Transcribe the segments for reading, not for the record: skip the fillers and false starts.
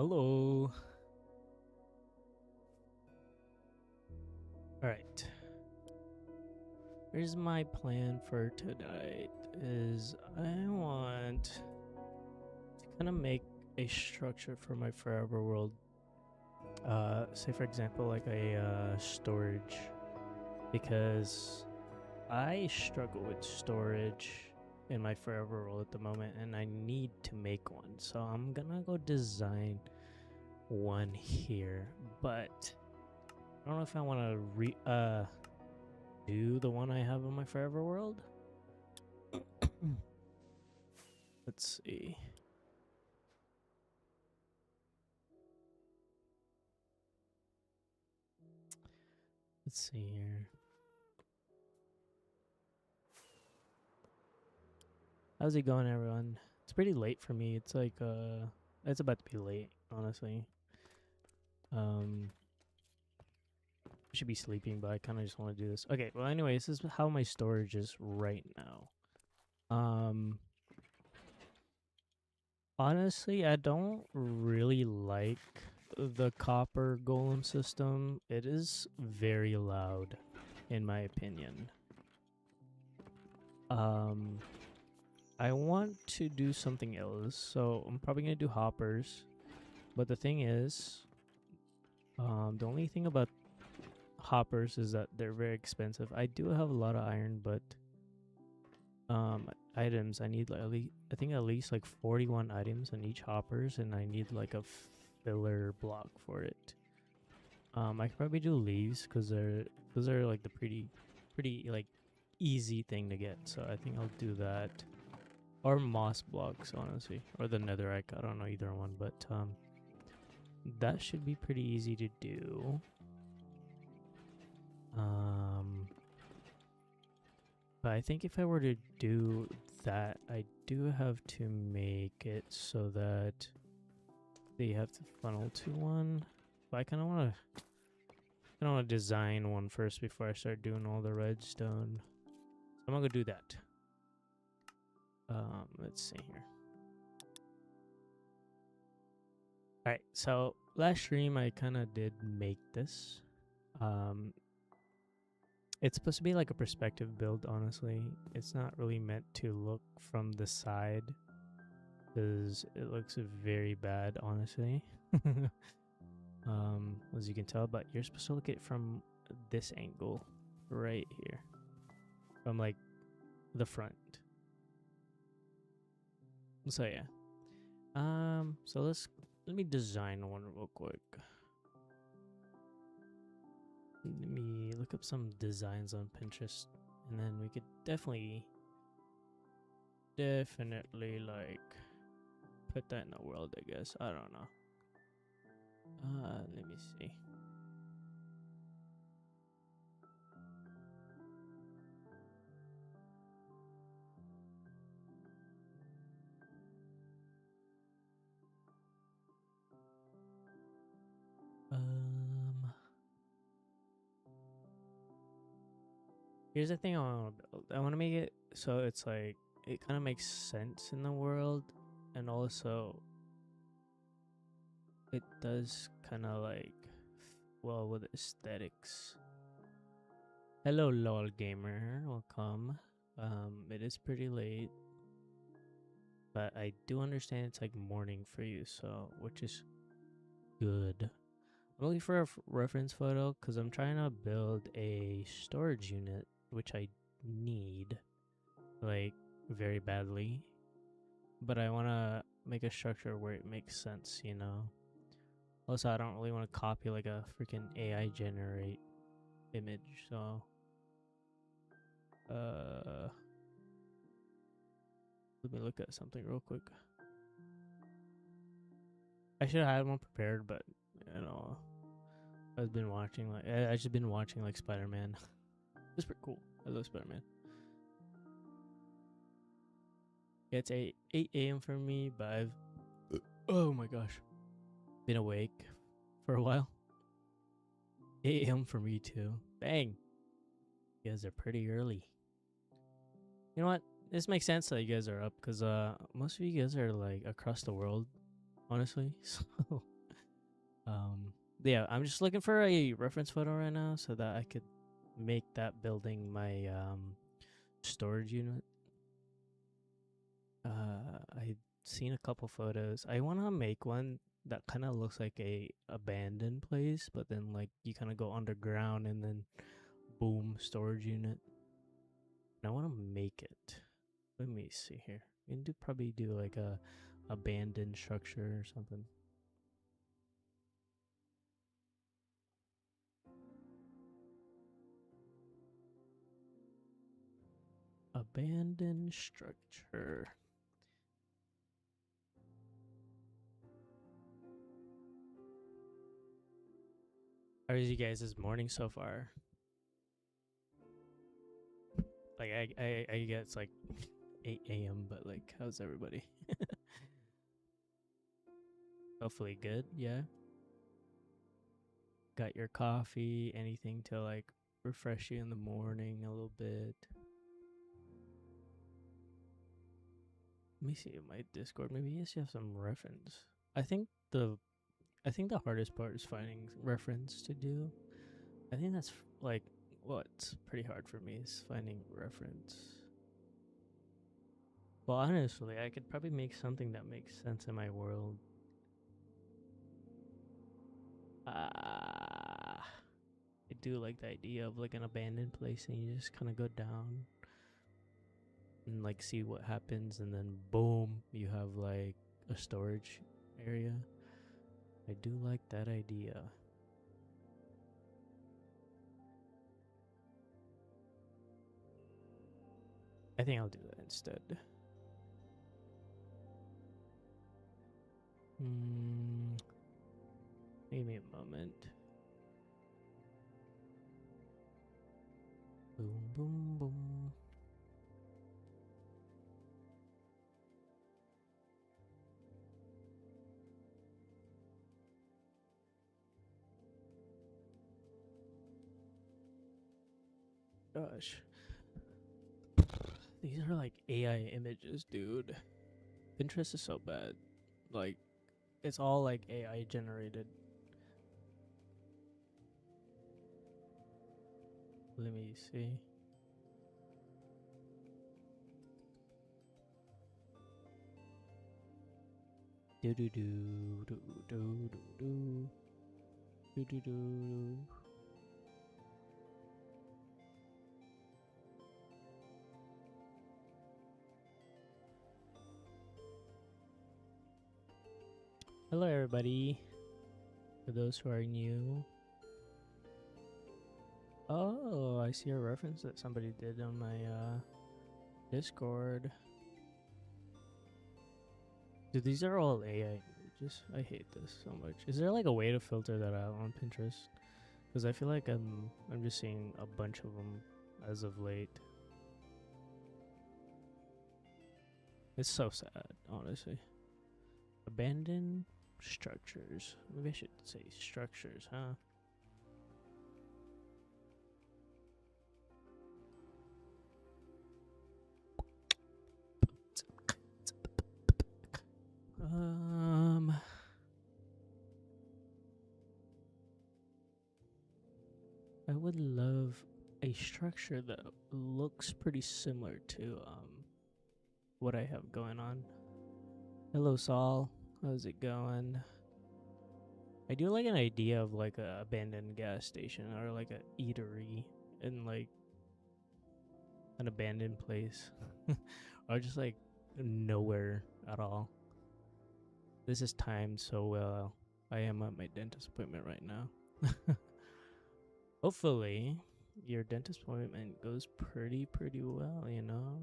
Hello. All right. Here's my plan for tonight. Is I want to kind of make a structure for my forever world. Say for example, like a storage, because I struggle with storage in my forever world at the moment, and I need to make one. So I'm gonna go design one here, but I don't know if I want to do the one I have on my forever world. Let's see. Let's see here. How's it going, everyone? It's pretty late for me. It's like it's about to be late, honestly. I should be sleeping, but I kind of just want to do this. Okay, well anyway, this is how my storage is right now. Honestly, I don't really like the copper golem system. It is very loud, in my opinion. I want to do something else, so I'm probably gonna do hoppers. But the thing is, the only thing about hoppers is that they're very expensive. I do have a lot of iron, but items I need like at least like 41 items on each hoppers, and I need like a filler block for it. I could probably do leaves because those are like the pretty like easy thing to get. So I think I'll do that. Or moss blocks, honestly, or the netherite. I don't know either one, but that should be pretty easy to do. But I think if I were to do that, I do have to make it so that they have to funnel to one. But I kind of want to design one first before I start doing all the redstone. So I'm gonna go do that. Let's see here. All right, so last stream I kind of did make this. It's supposed to be like a perspective build, honestly. It's not really meant to look from the side because it looks very bad, honestly. As you can tell, but you're supposed to look at it from this angle right here, from like the front. So yeah. So let me design one real quick. Let me look up some designs on Pinterest, and then we could definitely like put that in the world, I guess. I don't know. Let me see. Here's the thing I want to build. I want to make it so it's like it kind of makes sense in the world, and also it does kind of like well with aesthetics. Hello, lol gamer, welcome. It is pretty late, but I do understand it's like morning for you, so which is good. I'm looking for a reference photo because I'm trying to build a storage unit, which I need like very badly. But I want to make a structure where it makes sense, you know? Also, I don't really want to copy like a freaking AI generate image, so let me look at something real quick. I should have had one prepared, but you know, I just been watching like Spider-Man. It's pretty cool. I love Spider-Man. Yeah, it's 8 a.m. for me, but I've oh my gosh, been awake for a while. 8 a.m. for me too. Dang, you guys are pretty early. You know what? This makes sense that you guys are up because most of you guys are like across the world, honestly. So Yeah, I'm just looking for a reference photo right now so that I could make that building my storage unit. I've seen a couple photos. I want to make one that kind of looks like a abandoned place, but then like you kind of go underground and then boom, storage unit. And I want to make it. Let me see here. We can probably do like a abandoned structure or something. Abandoned structure. How is you guys' morning so far? Like I guess it's like 8 a.m. But like, how's everybody? Hopefully good. Yeah. Got your coffee? Anything to like refresh you in the morning a little bit? Let me see my Discord. Maybe yes, you have some reference. I think the hardest part is finding reference to do. I think that's like what's pretty hard for me is finding reference. Well, honestly, I could probably make something that makes sense in my world. I do like the idea of like an abandoned place and you just kind of go down and like see what happens, and then boom, you have like a storage area. I do like that idea. I think I'll do that instead. Give me a moment. Boom, boom, boom. Gosh. These are like AI images, dude. Pinterest is so bad. Like, it's all like AI generated. Let me see. Do do do do do do do do do. Hello, everybody. For those who are new. Oh, I see a reference that somebody did on my Discord. Dude, these are all AI images. I hate this so much. Is there like a way to filter that out on Pinterest? Because I feel like I'm just seeing a bunch of them as of late. It's so sad, honestly. Abandoned structures. Maybe I should say structures, huh? I would love a structure that looks pretty similar to what I have going on. Hello, Saul. How's it going? I do like an idea of like a abandoned gas station or like a eatery in like an abandoned place, or just like nowhere at all. This is timed so well. I am at my dentist appointment right now. Hopefully, your dentist appointment goes pretty well, you know?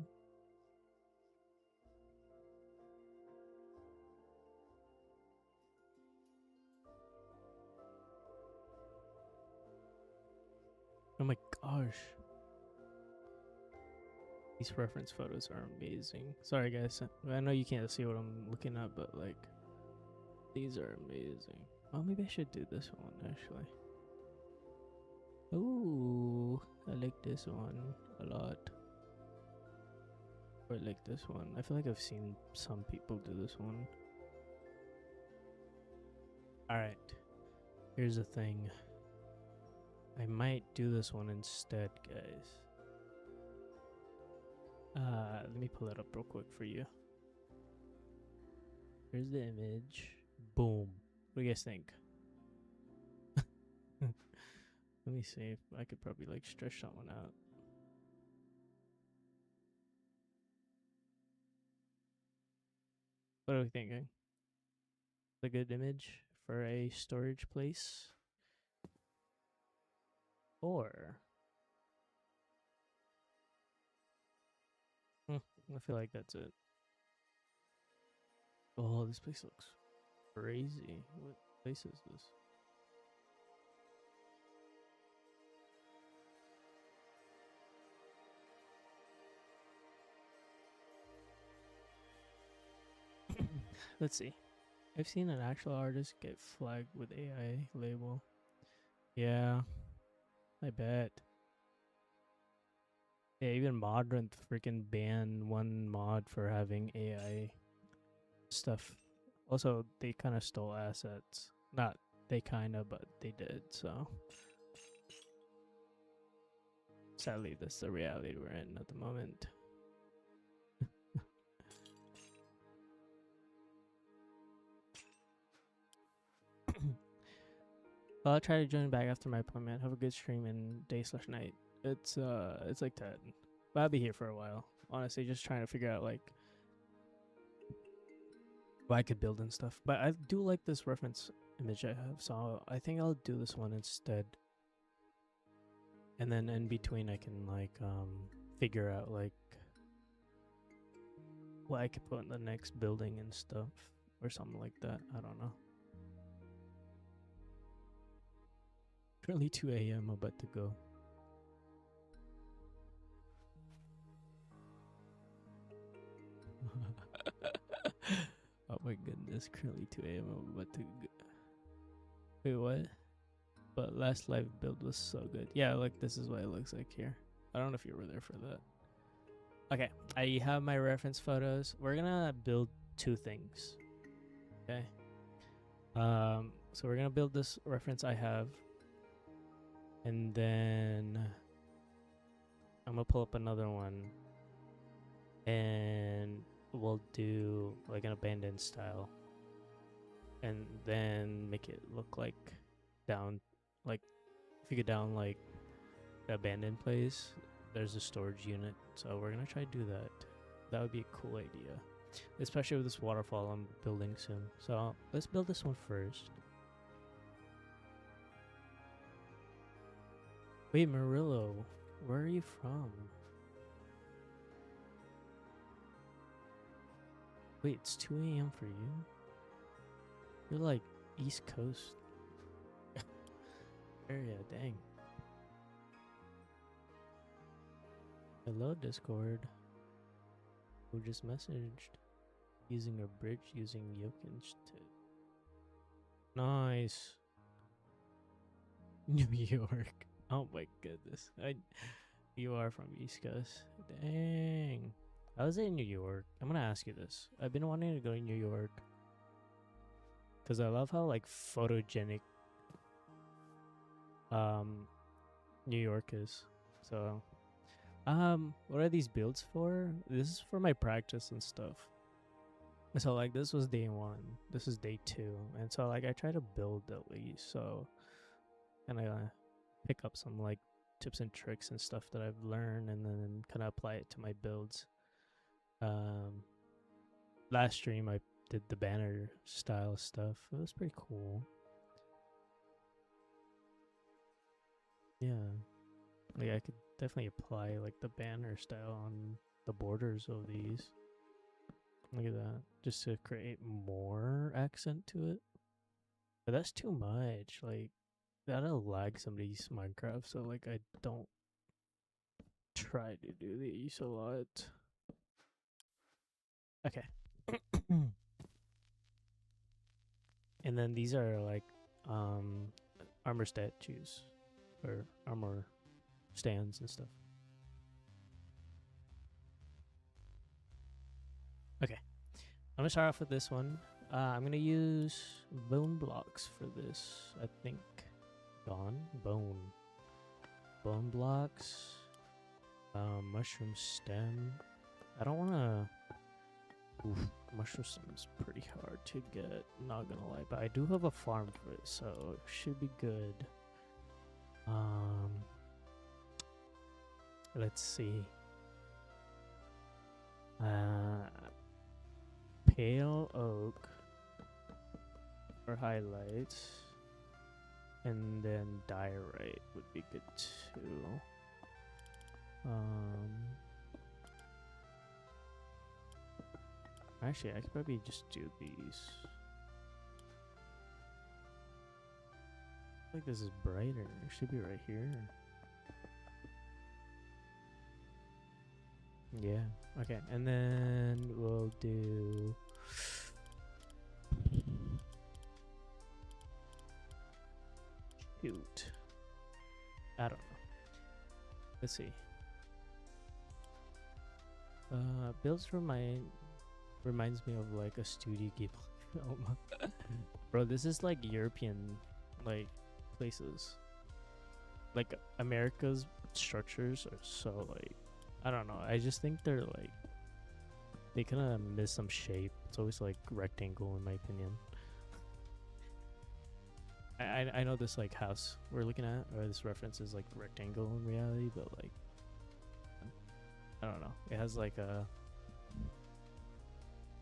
Oh my gosh. These reference photos are amazing. Sorry, guys. I know you can't see what I'm looking at, but like, these are amazing. Oh, maybe I should do this one actually. Ooh, I like this one a lot. Or I like this one. I feel like I've seen some people do this one. Alright. Here's the thing. I might do this one instead, guys. Let me pull it up real quick for you. Here's the image. Boom. What do you guys think? Let me see if I could probably like stretch that one out. What are we thinking? A good image for a storage place? Or I feel like that's it. Oh, this place looks crazy. What place is this? Let's see. I've seen an actual artist get flagged with AI label. Yeah, I bet. Yeah, even Modern freaking banned one mod for having AI stuff. Also, they kind of stole assets. Not they kind of, but they did, so. Sadly, that's the reality we're in at the moment. I'll try to join back after my appointment. Have a good stream in day/night. It's like 10. But I'll be here for a while. Honestly, just trying to figure out like what I could build and stuff. But I do like this reference image I have, so I think I'll do this one instead. And then in between I can like figure out like what I could put in the next building and stuff or something like that. I don't know. Currently 2 a.m. I'm about to go. Oh my goodness, currently 2 a.m. I'm about to go. Wait, what? But last live build was so good. Yeah, like this is what it looks like here. I don't know if you were there for that. Okay, I have my reference photos. We're gonna build 2 things. Okay. So we're gonna build this reference I have, and then I'm gonna pull up another one, and we'll do like an abandoned style, and then make it look like down, like if you go down like the abandoned place, there's a storage unit. So we're gonna try to do that. That would be a cool idea, especially with this waterfall I'm building soon. So let's build this one first. Wait, Murillo, where are you from? Wait, it's 2 a.m. for you? You're like East Coast area, dang. Hello, Discord. Who just messaged? Using a bridge using Yokin's tip. Nice. New York. Oh my goodness. You are from East Coast. Dang. I was in New York. I'm gonna ask you this. I've been wanting to go to New York because I love how like photogenic New York is. So what are these builds for? This is for my practice and stuff. So like this was day 1. This is day 2. And so like I try to build at least, so kind of pick up some like tips and tricks and stuff that I've learned and then kind of apply it to my builds. Last stream I did the banner style stuff. It was pretty cool. Yeah. Like I could definitely apply like the banner style on the borders of these. Look at that. Just to create more accent to it. But that's too much. Like that'll lag somebody's Minecraft, so like I don't try to do these a lot. Okay. And then these are like armor statues or armor stands and stuff. Okay. I'm gonna start off with this one. I'm gonna use bone blocks for this. I think. Bone blocks. Mushroom stem. I don't wanna. Oof, mushroom stem is pretty hard to get. Not gonna lie, but I do have a farm for it, so it should be good. Let's see. Pale oak for highlights, and then diorite would be good too. Actually, I could probably just do these. I think this is brighter. It should be right here. Yeah. Okay, and then we'll do. Shoot. I don't know. Let's see. Builds reminds me of like a Studio Ghibli film. Bro, this is like European like places. Like America's structures are so like, I don't know. I just think they're like, they kind of miss some shape. It's always like rectangle in my opinion. I know this like house we're looking at, or this reference is like rectangle in reality, but like, I don't know. It has like a,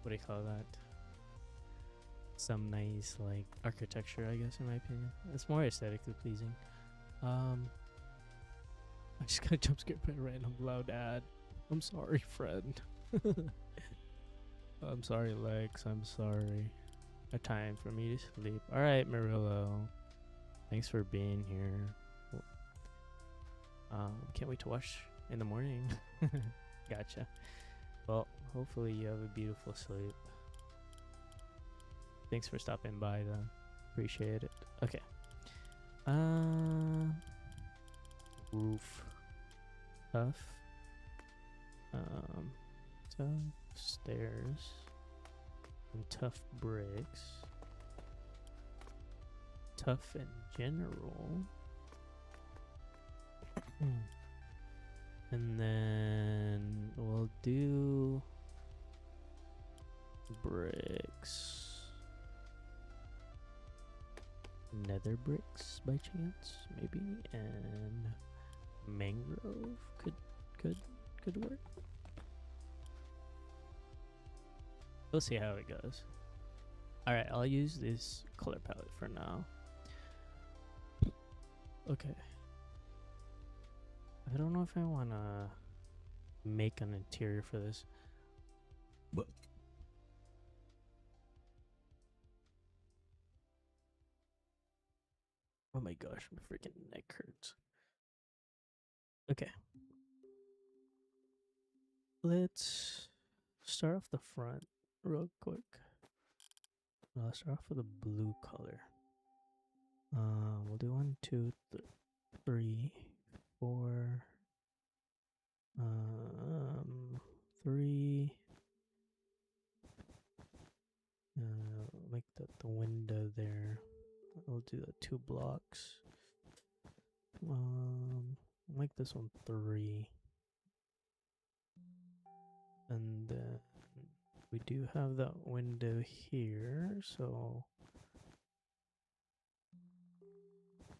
what do you call that? Some nice like architecture, I guess, in my opinion. It's more aesthetically pleasing. I just got jump scared by a random loud ad. I'm sorry, friend. I'm sorry, Lex. I'm sorry. A time for me to sleep. All right, Murillo. Thanks for being here. Can't wait to watch in the morning. Gotcha. Well, hopefully you have a beautiful sleep. Thanks for stopping by, though. Appreciate it. Okay. Roof. Tough. Tough stairs. And tough bricks. Tough in general. And then we'll do bricks. Nether bricks by chance, maybe, and mangrove could work. We'll see how it goes. Alright, I'll use this color palette for now. Okay. I don't know if I want to make an interior for this. But oh my gosh, my freaking neck hurts. Okay. Let's start off the front real quick. I'll start off with a blue color. We'll do 1, 2, 3, 4. 3. Like the window there. I'll do the 2 blocks. Make this one 3. And then we do have that window here, so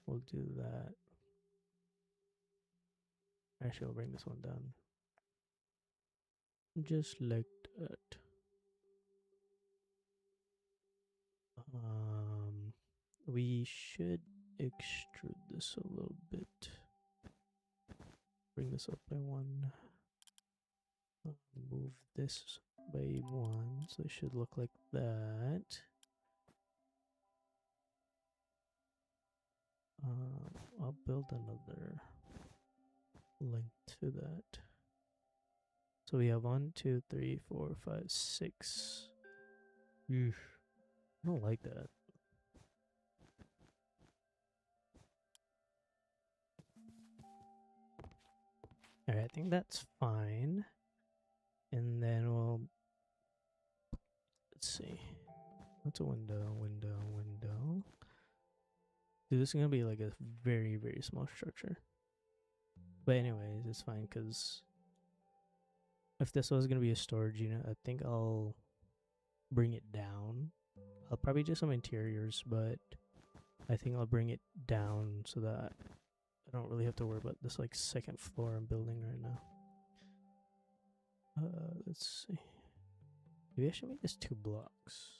we'll do that. Actually, I'll bring this one down. Just like that. We should extrude this a little bit. Bring this up by 1. Move this by 1, so it should look like that. I'll build another link to that. So we have 1, 2, 3, 4, 5, 6. Oof. I don't like that. Alright, I think that's fine. And then we'll, let's see. That's a window, window, window. Dude, this is gonna be like a very, very small structure. But anyways, it's fine because if this was gonna be a storage unit, I think I'll bring it down. I'll probably do some interiors, but I think I'll bring it down so that I don't really have to worry about this like second floor I'm building right now. Let's see. Maybe I should make this 2 blocks.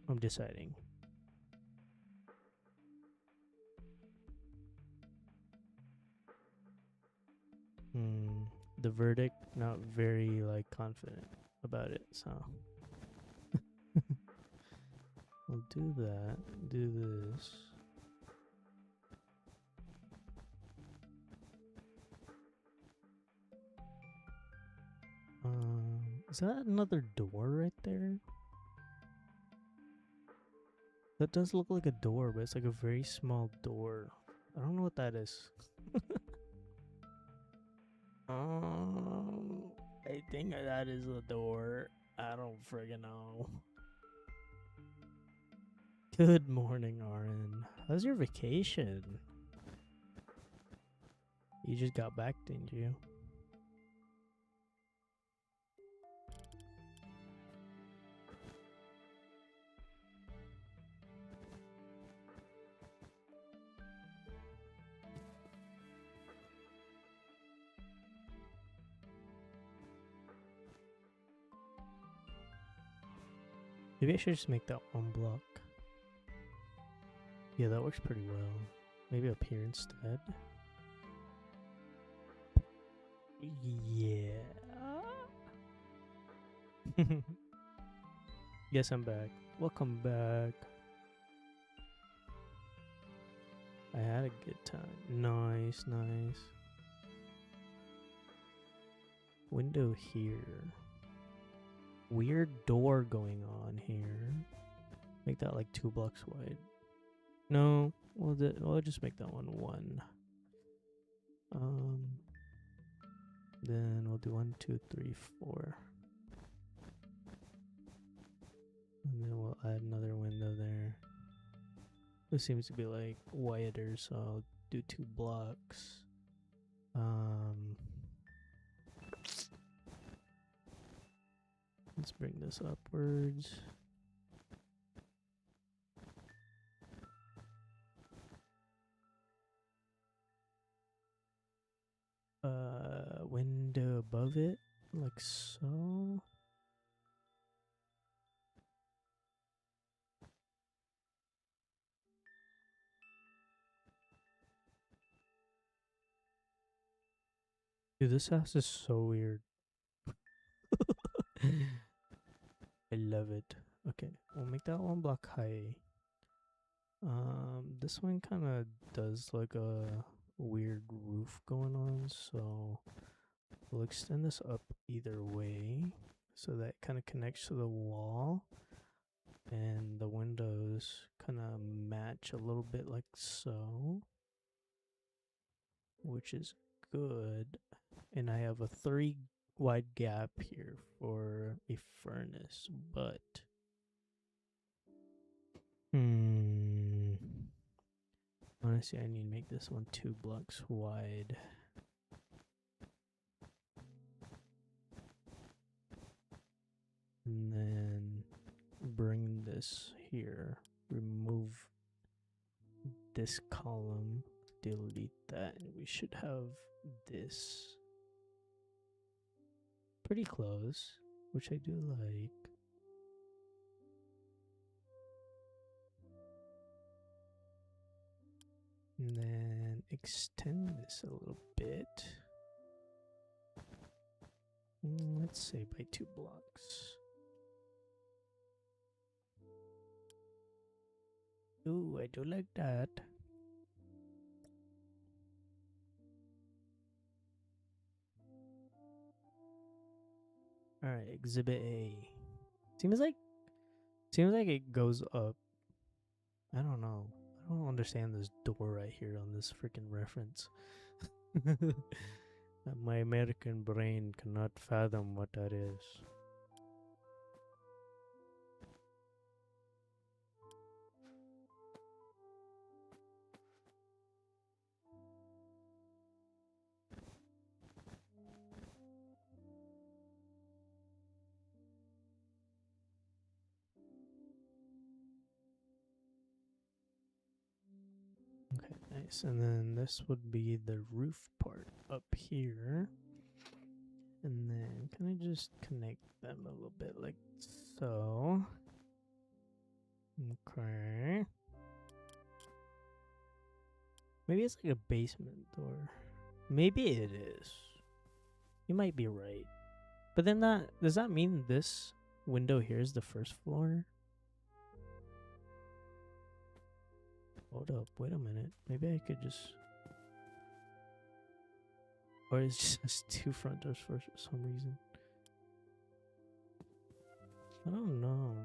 I'm deciding. The verdict, not very like confident about it, so we'll do that. Do this. Is that another door right there? That does look like a door, but it's like a very small door. I don't know what that is. I think that is a door. I don't friggin' know. Good morning, Aaron. How's your vacation? You just got back, didn't you? Maybe I should just make that 1 block. Yeah, that works pretty well. Maybe up here instead. Yeah. Yes, I'm back. Welcome back. I had a good time. Nice, nice. Window here. Weird door going on here. Make that like 2 blocks wide. No, we'll just make that one 1. Then we'll do 1, 2, 3, 4. And then we'll add another window there. This seems to be like wider, so I'll do 2 blocks. Let's bring this upwards. Window above it, like so. Dude, this house is so weird. I love it. Okay, we'll make that 1 block high. This one kind of does like a weird roof going on, so we'll extend this up either way so that kind of connects to the wall, and the windows kind of match a little bit like so, which is good. And I have a 3 wide gap here for a furnace, but honestly, I need to make this one 2 blocks wide. And then bring this here. Remove this column. Delete that. And we should have this. Pretty close, which I do like. And then extend this a little bit. Let's say by 2 blocks. Ooh, I do like that. Alright, exhibit A. Seems like it goes up. I don't know. I don't understand this door right here on this freaking reference. My American brain cannot fathom what that is. Okay, nice. And then this would be the roof part up here. And then can I just connect them a little bit like so? Okay. Maybe it's like a basement door. Maybe it is. You might be right. But then does that mean this window here is the first floor? Hold up, wait a minute. Maybe I could just... Or it's just two front doors for some reason. I don't know.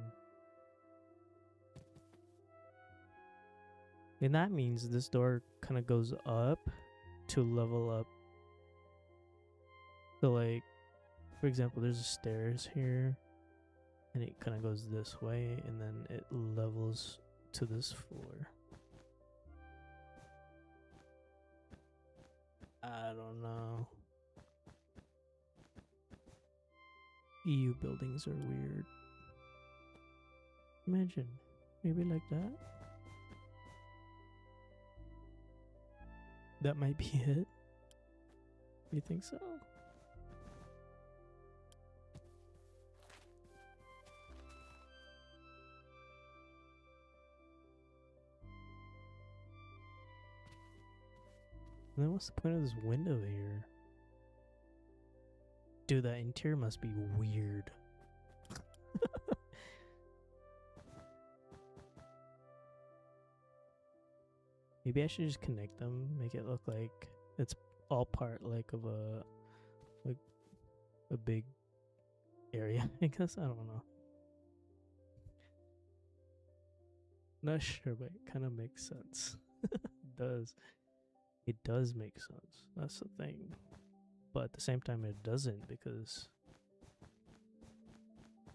And that means this door kind of goes up to level up. So like, for example, there's a stairs here. And it kind of goes this way. And then it levels to this floor. I don't know. EU buildings are weird. Imagine. Maybe like that. That might be it. You think so? Then what's the point of this window here? Dude, that interior must be weird. Maybe I should just connect them, make it look like it's all part like of a big area. I guess I don't know. Not sure, but it kind of makes sense. It does. It does make sense. That's the thing. But at the same time, it doesn't because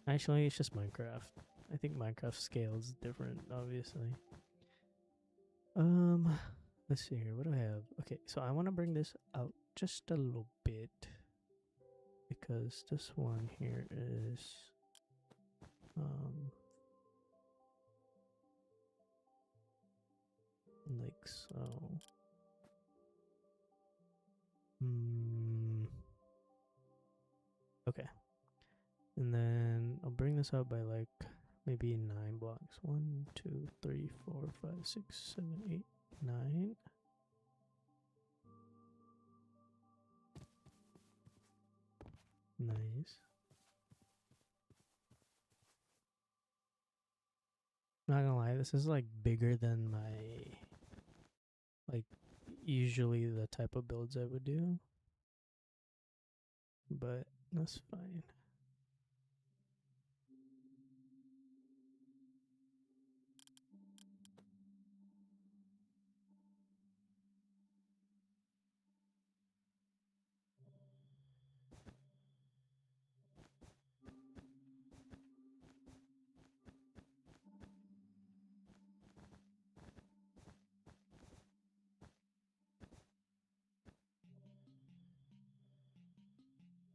actually it's just Minecraft. I think Minecraft scale is different, obviously. Let's see here. What do I have? Okay, so I want to bring this out just a little bit because this one here is like so. Okay. And then I'll bring this out by like maybe 9 blocks. 1, 2, 3, 4, 5, 6, 7, 8, 9. Nice. Not gonna lie, this is like bigger than my like usually the type of builds I would do. But that's fine.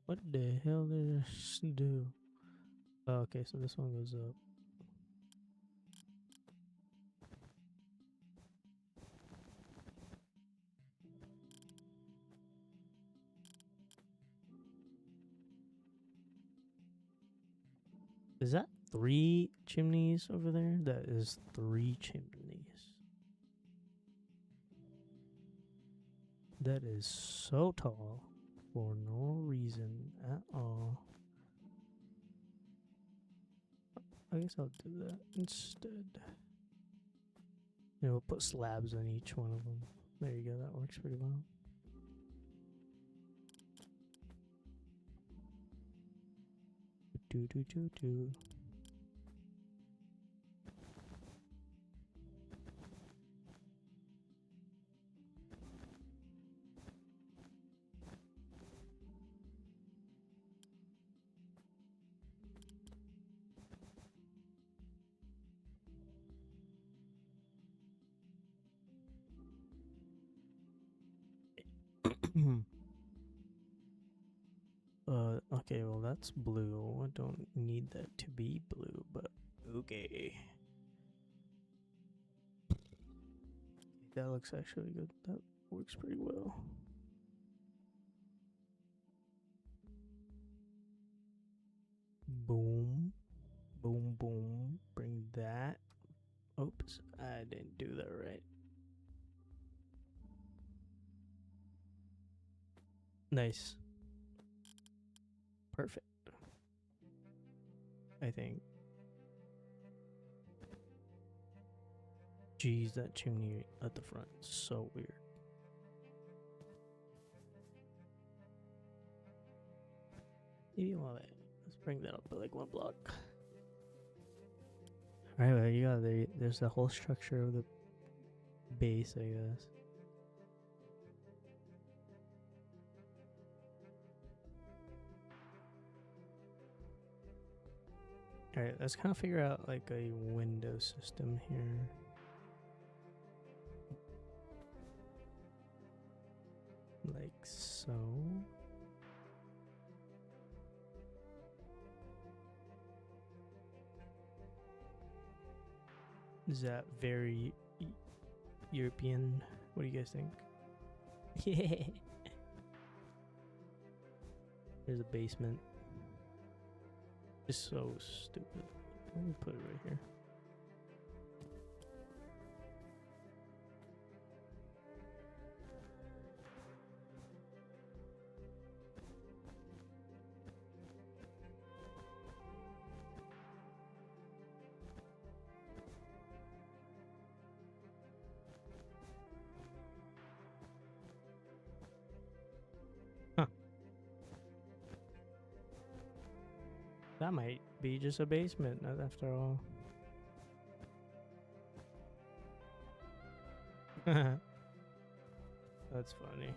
What the hell did this do? Oh, okay, so this one goes up. Is that 3 chimneys over there? That is 3 chimneys. That is so tall for no reason at all. I guess I'll do that instead. And we'll put slabs on each one of them. There you go, that works pretty well. Do. Okay, well that's blue. I don't need that to be blue, but okay. That looks actually good. That works pretty well. Boom. Boom, boom. Bring that. Oops, I didn't do that right. Nice. Perfect. I think. Jeez, that chimney at the front is so weird. Maybe let's bring that up to like 1 block. Alright, well, you got there's the whole structure of the base, I guess. Alright, let's kind of figure out like a window system here. Like so. Is that very European? What do you guys think? Yeah. There's a basement. It's so stupid. Let me put it right here. Huh. That might be just a basement after all. That's funny.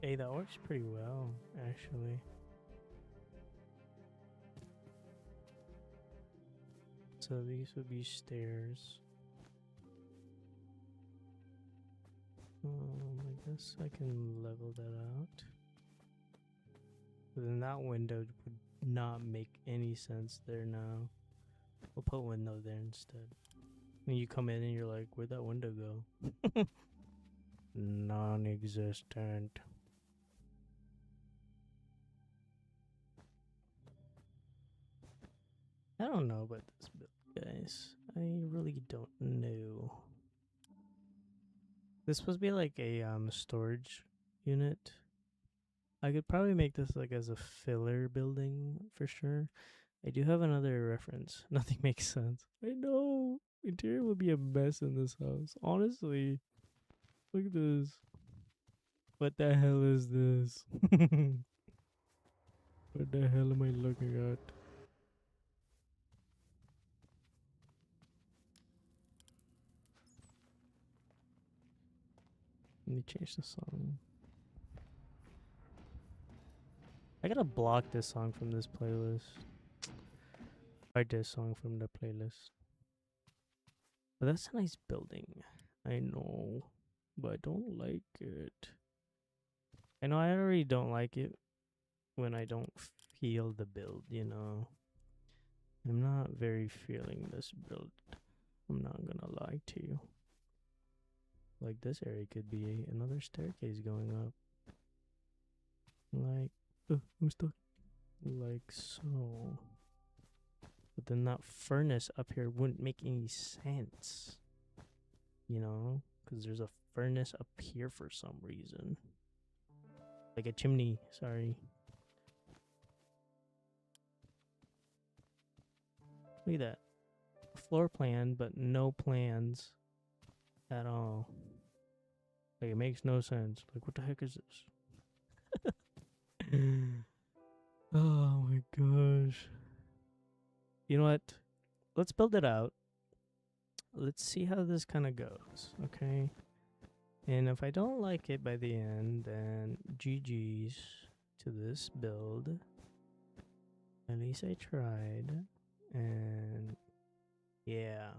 Hey, that works pretty well, actually. So these would be stairs. I guess I can level that out. But then that window would not make any sense there now. We'll put window there instead. When you come in and you're like, where'd that window go? Non-existent. I don't know about this build, guys. I really don't know. This supposed to be like a storage unit. I could probably make this like as a filler building for sure. I do have another reference. Nothing makes sense. I know. Interior would be a mess in this house. Honestly. Look at this. What the hell is this? What the hell am I looking at? Let me change the song. I gotta block this song from this playlist. Write this song from the playlist. But that's a nice building. I know. But I don't like it. I know I already don't like it when I don't feel the build, you know. I'm not very feeling this build. I'm not gonna lie to you. Like this area could be another staircase going up. Like, I'm stuck. Like so. But then that furnace up here wouldn't make any sense. You know? Because there's a furnace up here for some reason. Like a chimney, sorry. Look at that. Floor plan, but no plans at all. Like, it makes no sense. Like, what the heck is this? Oh my gosh. You know what? Let's build it out. Let's see how this kind of goes, okay? And if I don't like it by the end, then GG's to this build. At least I tried. And yeah.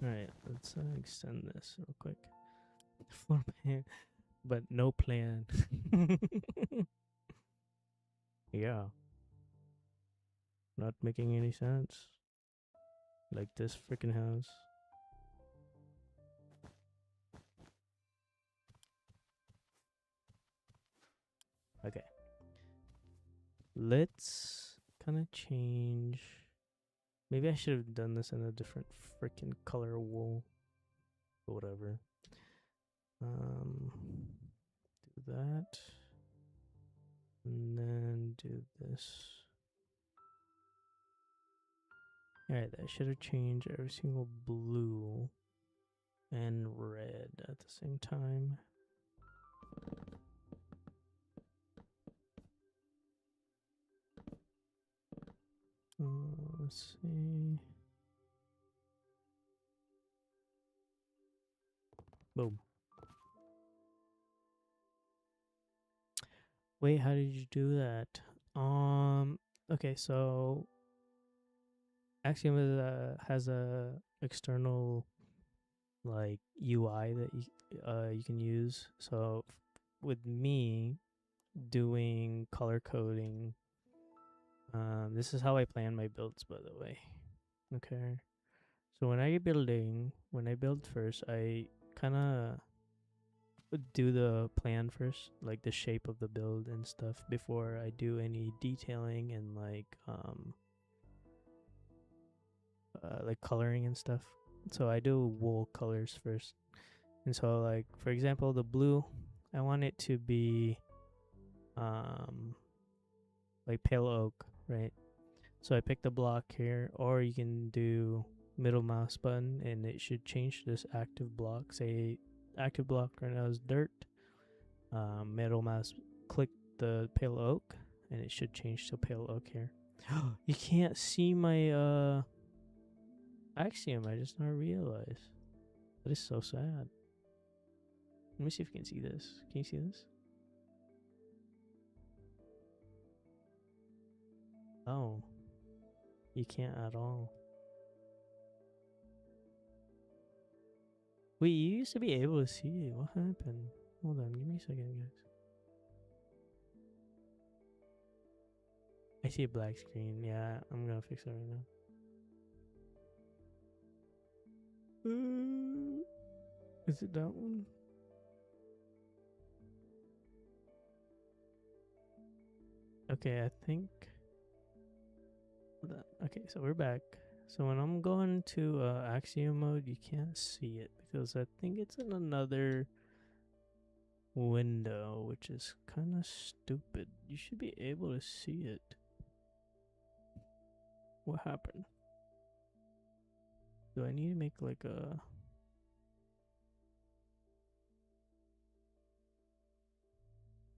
Alright, let's extend this real quick. Floor plan, but no plan. Yeah. Not making any sense. Like this freaking house. Okay. Let's kind of change. Maybe I should have done this in a different freaking color wool. Or whatever. Do that. And then do this. Alright, I should have changed every single blue and red at the same time. Let's see. Boom. Wait, how did you do that? Okay, so Axiom is, has a external like UI that you can use. So with me doing color coding, this is how I plan my builds, by the way. Okay. So when I build first, I kind of do the plan first, like the shape of the build and stuff, before I do any detailing and like coloring and stuff. So I do wool colors first. And so, like, for example, the blue, I want it to be like pale oak, right? So I pick the block here, or you can do middle mouse button and it should change to this active block. Say active block right now is dirt. Middle mouse, click the pale oak and it should change to pale oak here. You can't see my Axiom, I just now realized. That is so sad. Let me see if you can see this. Can you see this? Oh, you can't at all. Wait, you used to be able to see it. What happened? Hold on, give me a second, guys. I see a black screen. Yeah, I'm gonna fix it right now. Is it that one? Okay, I think. Okay, so we're back. So when I'm going to Axiom mode, you can't see it because I think it's in another window, which is kind of stupid. You should be able to see it. What happened? Do I need to make like a...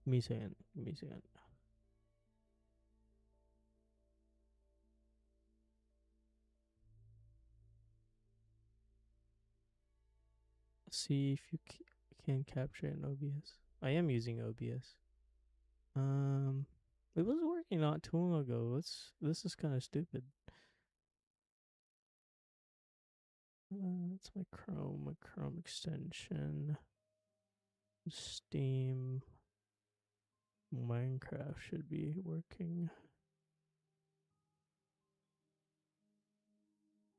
Give me a second. Give me a second. See if you can capture it in OBS. I am using OBS. It was working not too long ago. This is kind of stupid. That's my Chrome extension. Steam. Minecraft should be working.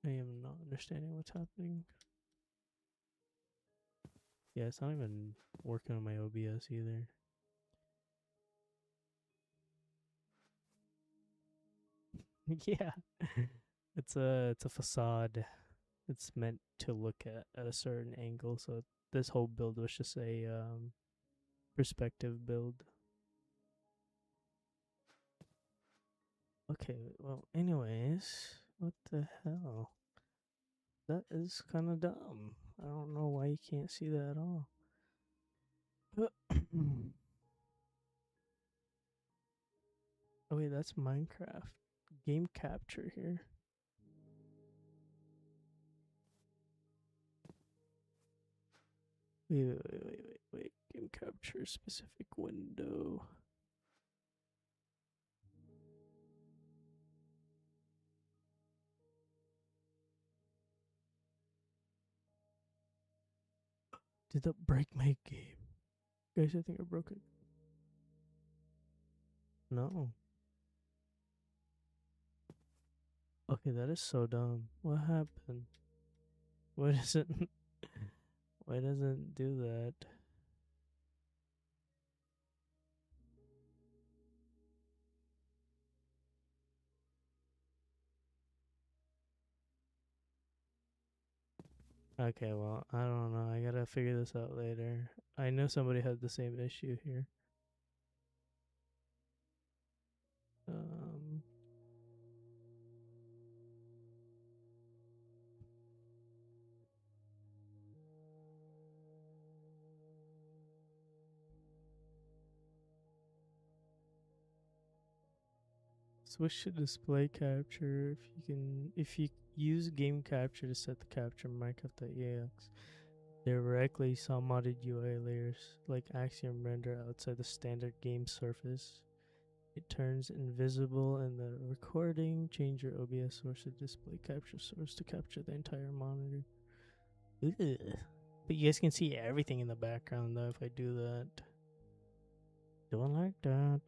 I am not understanding what's happening. Yeah, it's not even working on my OBS either. Yeah. It's a facade. It's meant to look at a certain angle, so this whole build was just a perspective build. Okay, well, anyways, what the hell? That is kind of dumb. I don't know why you can't see that at all. Oh wait, that's Minecraft. Game capture here. Wait. Game capture specific window. Did that break my game? Guys, I think I broke it. No. Okay, that is so dumb. What happened? Why doesn't why doesn't do that? Okay, well, I don't know. I gotta figure this out later. I know somebody had the same issue here. Um, Switch to display capture if you use game capture to set the capture Minecraft.ex directly some modded UI layers like Axiom render outside the standard game surface. It turns invisible in the recording. Change your OBS source to display capture source to capture the entire monitor. Ugh. But you guys can see everything in the background though if I do that. Don't like that.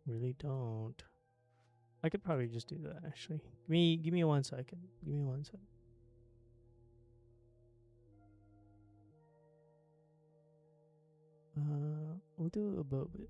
Really don't. I could probably just do that actually. Give me 1 second. Give me 1 second. We'll do above it.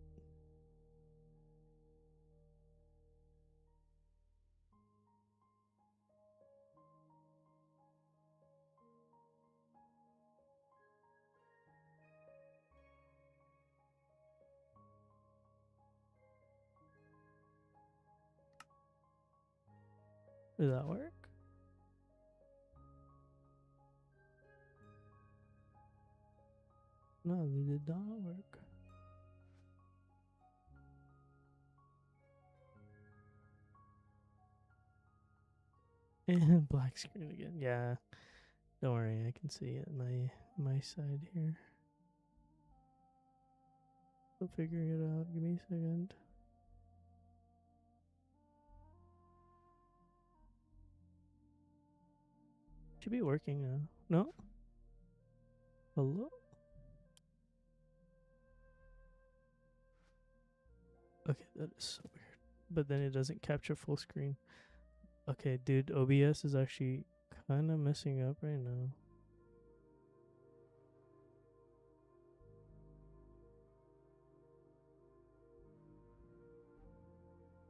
Does that work? No, it did not work. And black screen again. Yeah. Don't worry, I can see it my side here. Still figuring it out. Give me a second. Should be working now. No? Hello? Okay, that is so weird. But then it doesn't capture full screen. Okay, dude, OBS is actually kind of messing up right now.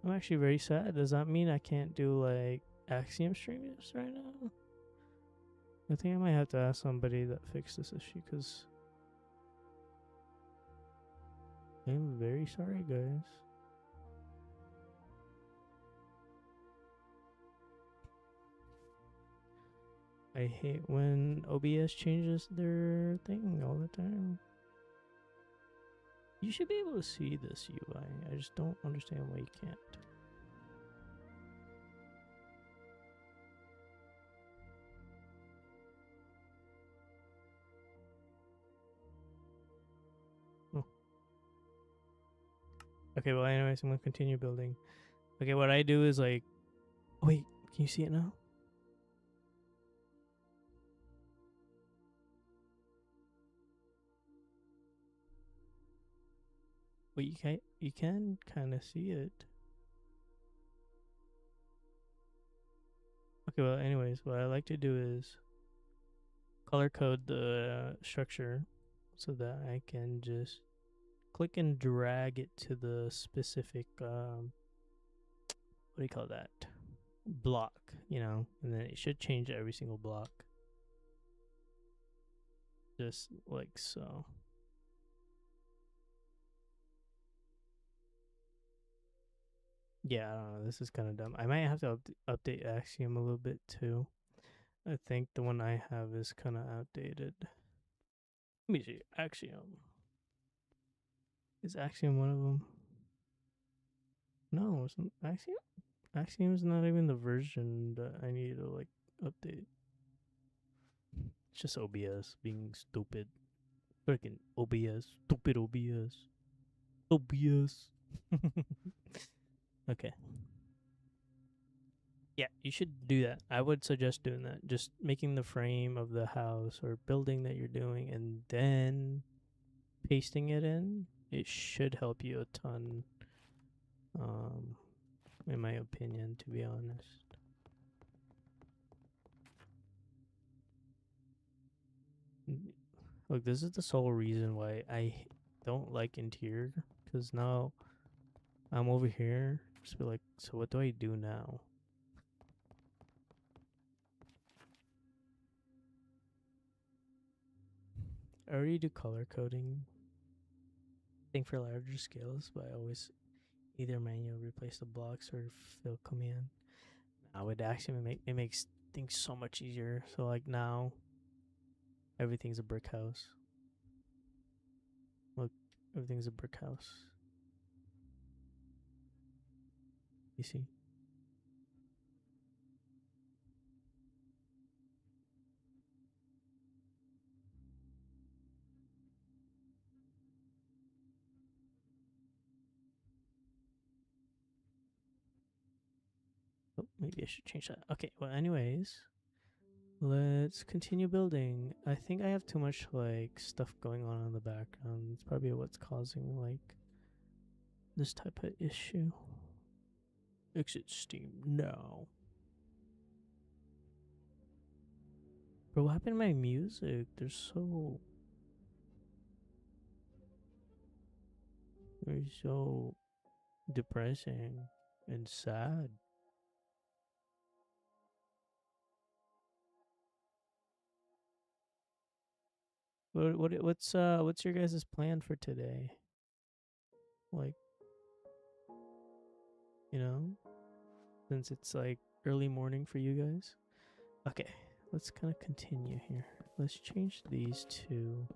I'm actually very sad. Does that mean I can't do like Axiom streams right now? I think I might have to ask somebody that fixed this issue because I'm very sorry, guys. I hate when OBS changes their thing all the time. You should be able to see this UI. I just don't understand why you can't. Oh. Okay, well, anyways, I'm gonna continue building. Okay, what I do is like, wait, can you see it now? Wait, you can kind of see it. Okay, well, anyways, what I like to do is color code the structure so that I can just click and drag it to the specific what do you call that, block, you know, and then it should change every single block just like so. Yeah, I don't know, this is kind of dumb. I might have to update Axiom a little bit too. I think the one I have is kind of outdated. Let me see. Axiom. Is Axiom one of them? No, it's not Axiom. Axiom's not even the version that I need to like update. It's just OBS being stupid. Freaking OBS. Stupid OBS. OBS. Okay. Yeah, you should do that. I would suggest doing that. Just making the frame of the house or building that you're doing and then pasting it in. It should help you a ton. In my opinion, to be honest. Look, this is the sole reason why I don't like interior, because now I'm over here just be like, so what do I do now? I already do color coding. I think for larger scales, but I always either manually replace the blocks or fill command. Now with Axiom, it makes things so much easier. So like now, everything's a brick house. Look, everything's a brick house. You see? Oh, maybe I should change that. Okay, well, anyways, let's continue building. I think I have too much like stuff going on in the background. It's probably what's causing like this type of issue. Exit Steam now. Bro, what happened to my music? They're so depressing and sad. What's your guys' plan for today? Like, you know, since it's like early morning for you guys. Okay, let's kind of continue here. Let's change these to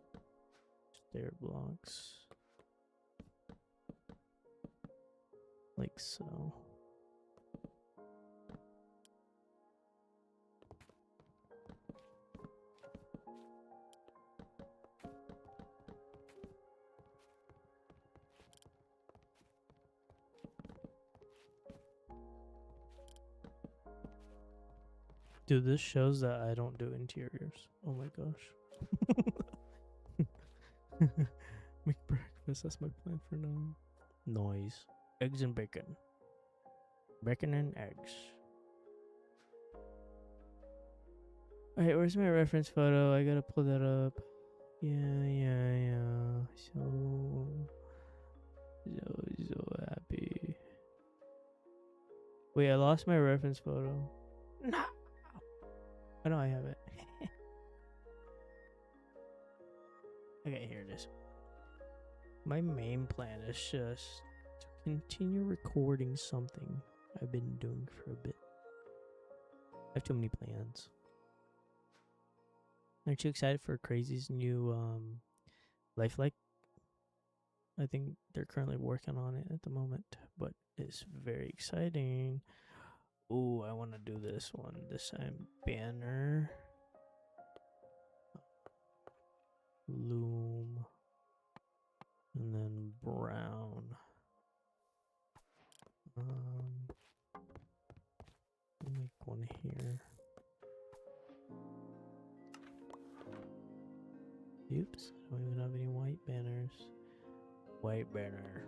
stair blocks. Like so. Dude, this shows that I don't do interiors. Oh my gosh. Make breakfast. That's my plan for now. Noise. Eggs and bacon. Bacon and eggs. Alright, where's my reference photo? I gotta pull that up. Yeah. So happy. Wait, I lost my reference photo. No! I know I have it. Okay, here it is. My main plan is just to continue recording something I've been doing for a bit. I have too many plans. Aren't you excited for Crazy's new lifelike? I think they're currently working on it at the moment, but it's very exciting. Oh, I want to do this one. This time, banner, loom, and then brown. Make one here. Oops, I don't even have any white banners. White banner.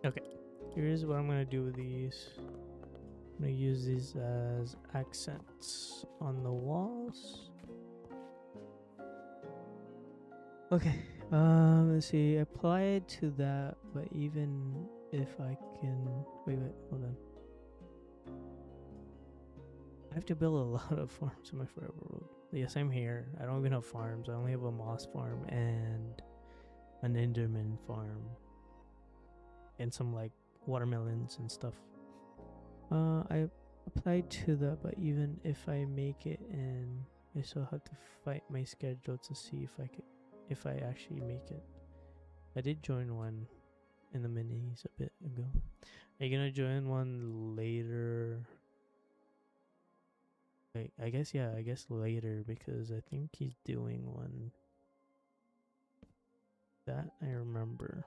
Okay, here's what I'm gonna do with these. I'm gonna use these as accents on the walls. Okay, let's see. Apply it to that, but even if I can, wait, hold on. I have to build a lot of farms in my forever world. Yeah, same here. I don't even have farms. I only have a moss farm and an Enderman farm, and some like watermelons and stuff. I applied to that, but even if I make it in, I still have to fight my schedule to see if I actually make it. I did join one in the minis a bit ago. Are you gonna join one later? I guess, yeah, I guess later, because I think he's doing one. That I remember.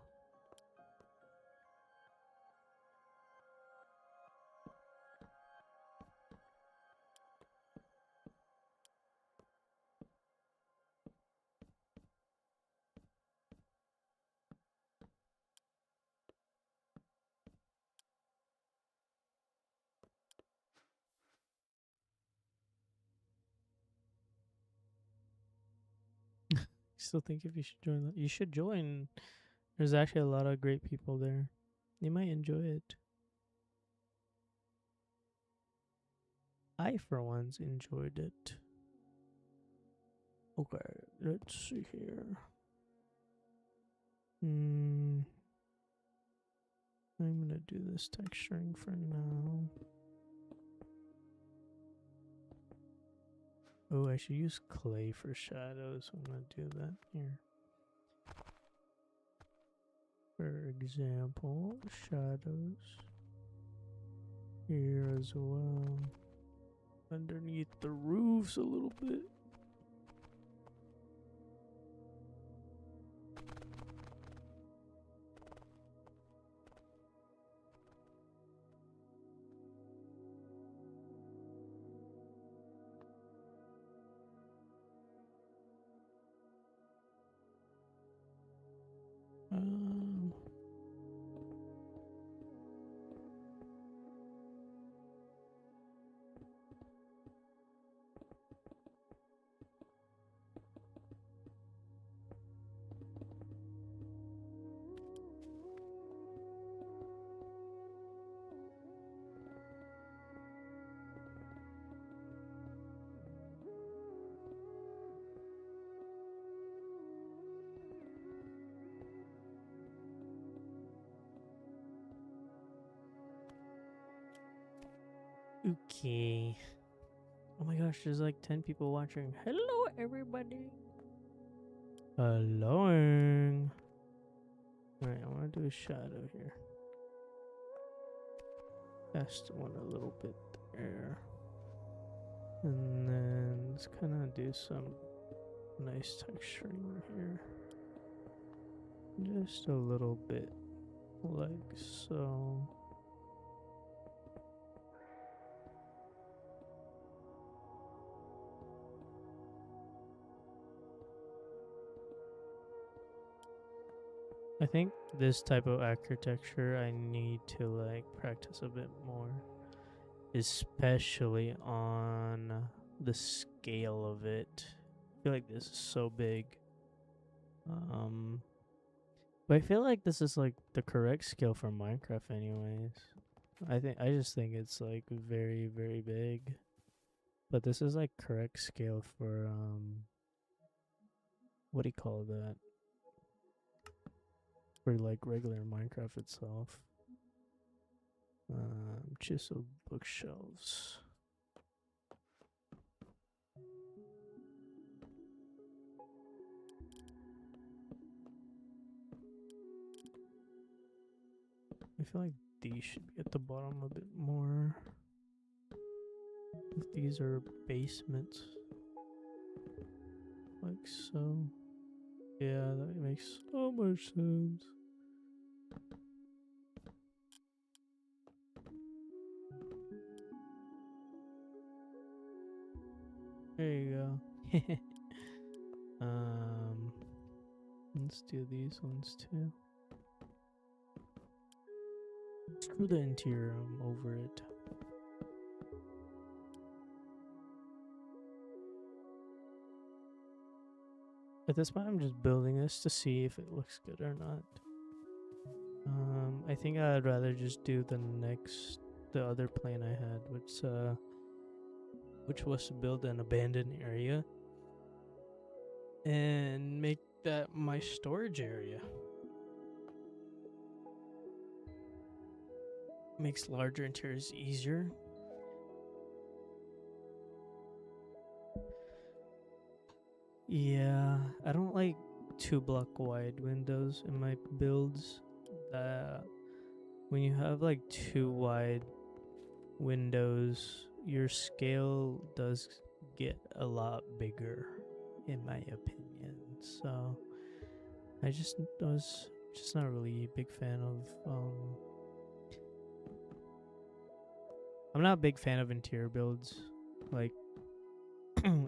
Still think if you should join that. You should join. There's actually a lot of great people there. You might enjoy it. I, for once, enjoyed it. Okay, let's see here. I'm gonna do this texturing for now. Oh, I should use clay for shadows. I'm gonna do that here. For example, shadows here as well. Underneath the roofs a little bit. Um, okay. Oh my gosh, there's like 10 people watching. Hello, everybody. Hello. Alright, I want to do a shadow here. Cast one a little bit there. And then let's kind of do some nice texturing here. Just a little bit, like so. I think this type of architecture I need to like practice a bit more, especially on the scale of it. I feel like this is so big. But I feel like this is like the correct scale for Minecraft anyways. I just think it's like very, very big. But this is like correct scale for what do you call that? For like regular Minecraft itself. Chiseled bookshelves. I feel like these should be at the bottom a bit more. If these are basements. Like so. Yeah, that makes so much sense. There you go. Let's do these ones too. Screw the interior, I'm over it. At this point, I'm just building this to see if it looks good or not. I think I'd rather just do the other plan I had, which was to build an abandoned area and make that my storage area. Makes larger interiors easier. Yeah, I don't like 2-block wide windows in my builds. When you have like 2 wide windows, your scale does get a lot bigger, in my opinion. So I was just not really a big fan of I'm not a big fan of interior builds. Like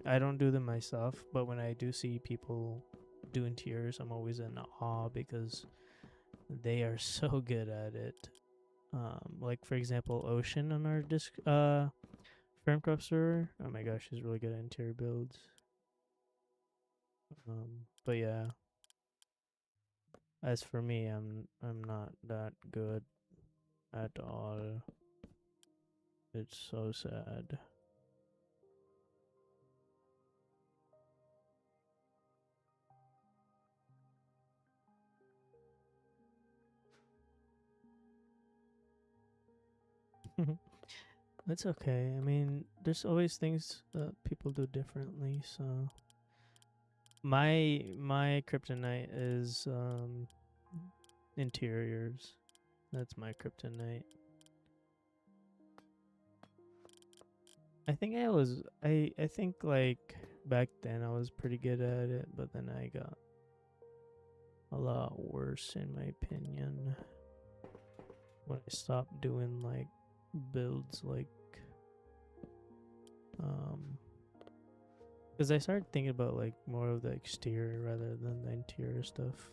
I don't do them myself, but when I do see people do interiors, I'm always in awe because they are so good at it. Like for example, Ocean on our Farmcraft server. Oh my gosh, he's really good at interior builds. But yeah. As for me, I'm not that good at all. It's so sad. That's okay. I mean, there's always things that people do differently, so my kryptonite is interiors. That's my kryptonite. I think like back then I was pretty good at it, but then I got a lot worse in my opinion when I stopped doing like builds like because I started thinking about like more of the exterior rather than the interior stuff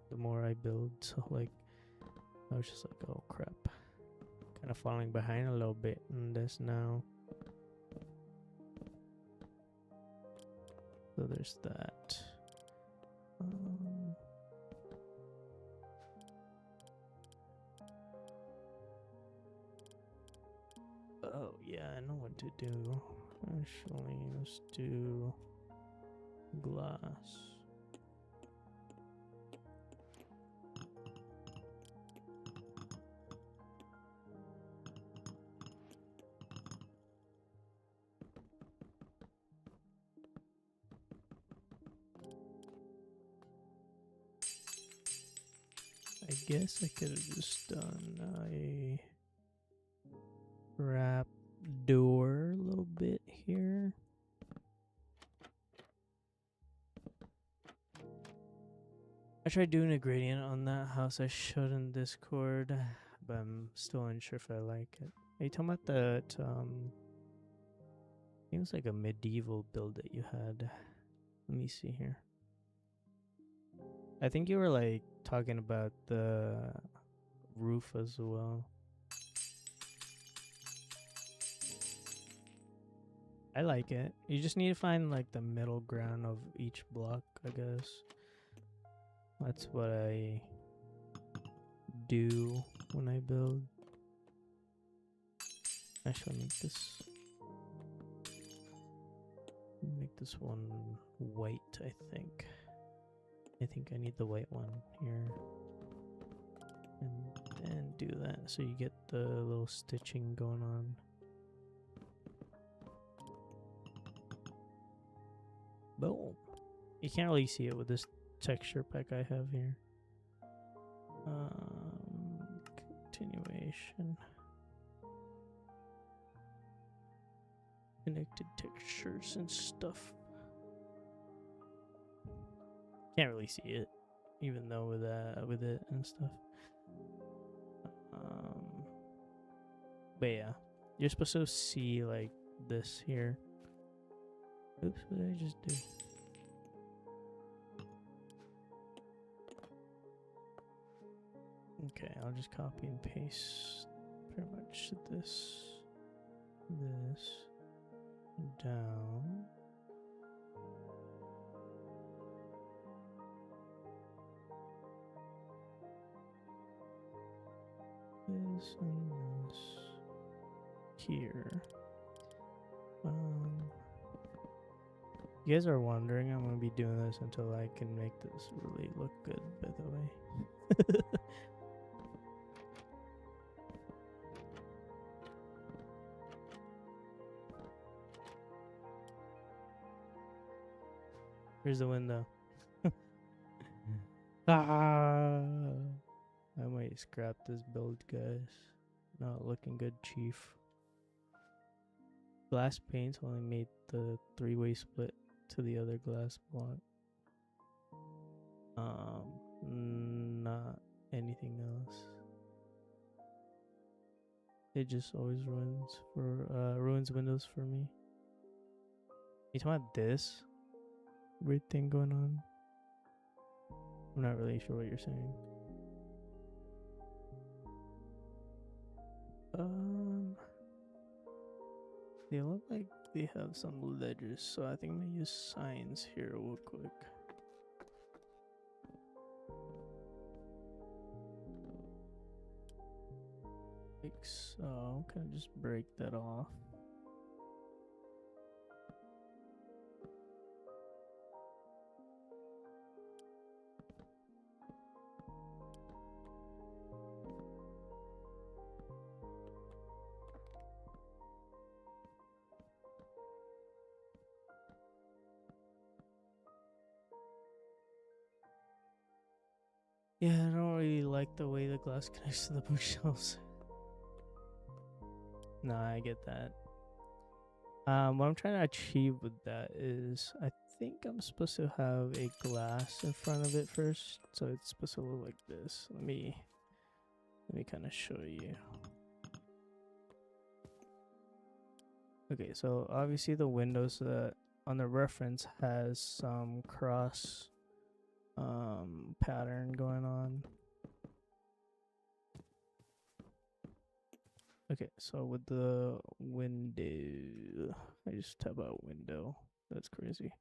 the more I build. So like I was just like, oh crap, kind of falling behind a little bit in this now. So there's that. Oh yeah, I know what to do. Actually, let's do glass. I guess I could have just done a wrap door a little bit here. I tried doing a gradient on that house I showed in Discord, but I'm still unsure if I like it. Are you talking about that, I think it was like a medieval build that you had. Let me see here. I think you were like talking about the roof as well. I like it. You just need to find like the middle ground of each block, I guess. That's what I do when I build. Actually, make this one white, I think. I think I need the white one here. And then do that so you get the little stitching going on. Boom. You can't really see it with this texture pack I have here. Continuation. Connected textures and stuff. Can't really see it, even though with it and stuff. But yeah, you're supposed to see like this here. Oops, what did I just do? Okay, I'll just copy and paste pretty much this down. this and this here. You guys are wondering, I'm gonna be doing this until I can make this really look good, by the way. Here's the window. I might scrap this build, guys. Not looking good, chief. Glass paints only made the three-way split to the other glass block. Not anything else. It just always ruins windows for me. You talking about this weird thing going on? I'm not really sure what you're saying. They look like they have some ledges, so I think I'm gonna use signs here real quick. Like so, kind of just break that off. Yeah, I don't really like the way the glass connects to the bookshelves. Nah, I get that. What I'm trying to achieve with that is I think I'm supposed to have a glass in front of it first, so it's supposed to look like this. Let me kind of show you. Okay, so obviously the windows on the reference has some cross pattern going on. Okay, so with the window, I just tab out window. That's crazy.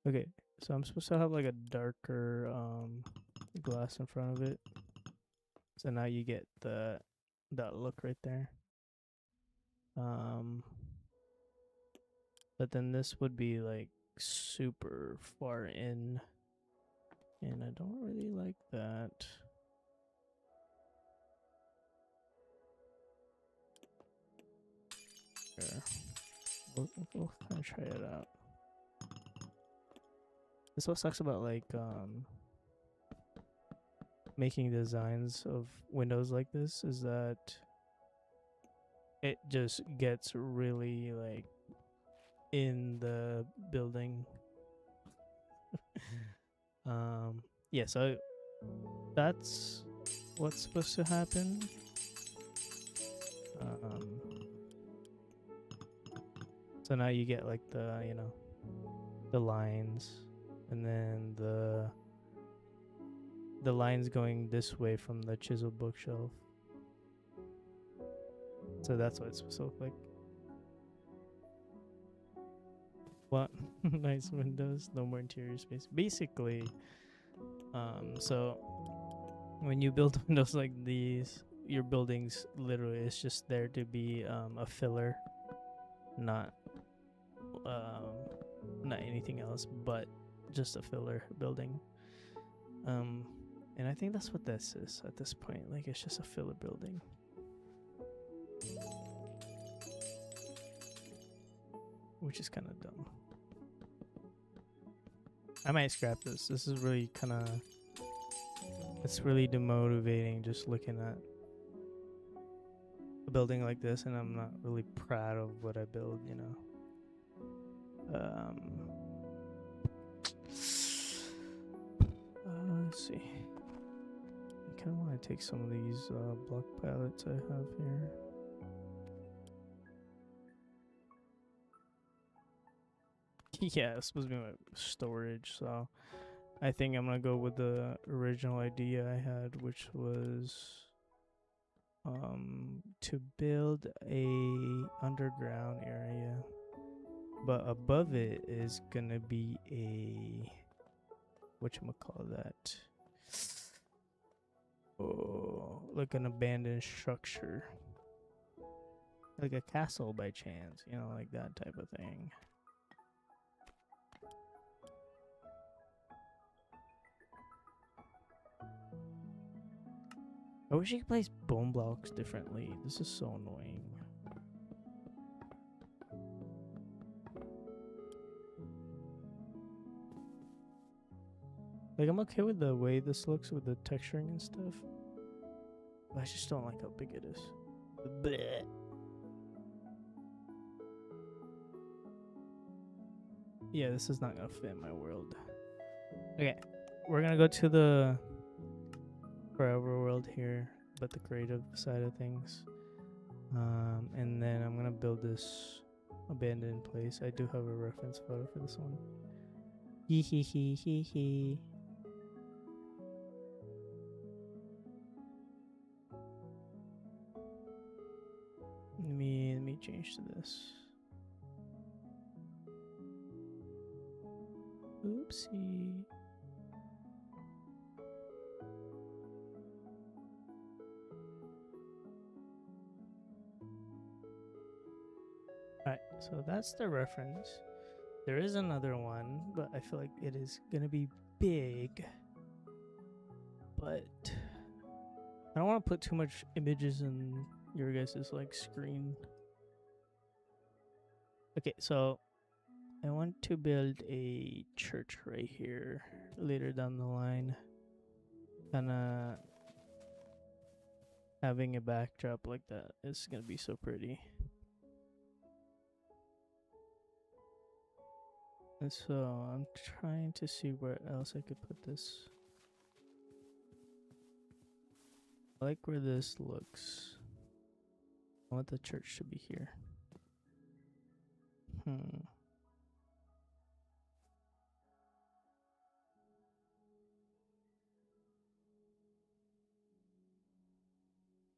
Okay, so I'm supposed to have like a darker glass in front of it. So now you get that look right there. But then this would be like super far in, and I don't really like that. Here. We'll kind of try it out. This what sucks about like making designs of windows like this is that it just gets really like in the building. Yeah, so that's what's supposed to happen. So now you get like the, you know, the lines, and then the lines going this way from the chisel bookshelf. So that's what it's supposed to look like. What? Nice windows, no more interior space. Basically, so when you build windows like these, your buildings literally is just there to be a filler, not anything else, but just a filler building. And I think that's what this is at this point. Like, it's just a filler building. Which is kind of dumb. I might scrap this. This is really kind of... It's really demotivating just looking at a building like this, and I'm not really proud of what I build, you know. Let's see. I kind of want to take some of these block palettes I have here. Yeah, it's supposed to be my storage, so I think I'm gonna go with the original idea I had, which was to build a underground area, but above it is gonna be a whatchamacallit, Oh, like an abandoned structure. Like a castle by chance, you know, like that type of thing. I wish you could place bone blocks differently. This is so annoying. Like, I'm okay with the way this looks with the texturing and stuff. But I just don't like how big it is. Blech. Yeah, this is not gonna fit in my world. Okay, we're gonna go to the forever world here, but the creative side of things. And then I'm gonna build this abandoned place. I do have a reference photo for this one. Hee hee hee hee hee. Let me change to this. Oopsie. Alright, so that's the reference. There is another one, but I feel like it is gonna be big. But I don't want to put too much images in your guys' like screen. Okay, so I want to build a church right here later down the line. Kinda having a backdrop like that is gonna be so pretty. And so I'm trying to see where else I could put this. I like where this looks. I want the church to be here.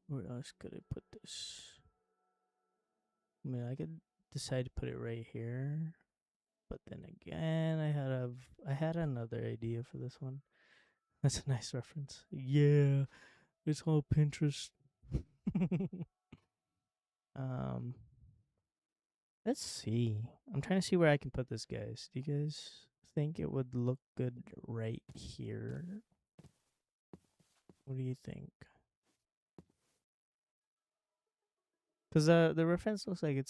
Where else could I put this? I mean, I could decide to put it right here, but then again, I had another idea for this one. That's a nice reference. Yeah, it's all Pinterest. um, let's see. I'm trying to see where I can put this, guys. Do you guys think it would look good right here? What do you think? Because the reference looks like it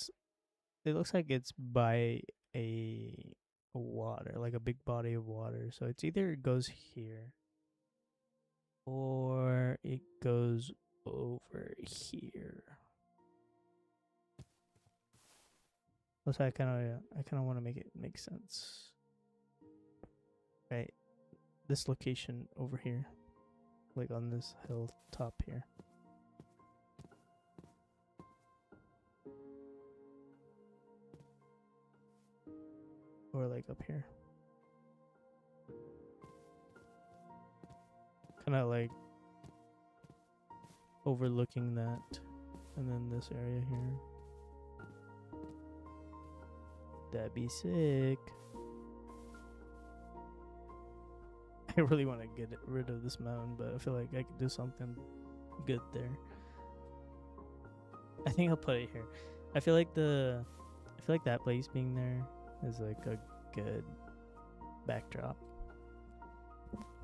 looks like it's by a water, like a big body of water. So it's either it goes here or it goes over here. So I kind of want to make it make sense. Right, this location over here, like on this hilltop here. Or like up here. Kind of like overlooking that. And then this area here. That'd be sick. I really want to get rid of this mountain, but I feel like I could do something good there. I think I'll put it here. I feel like that place being there is like a good backdrop.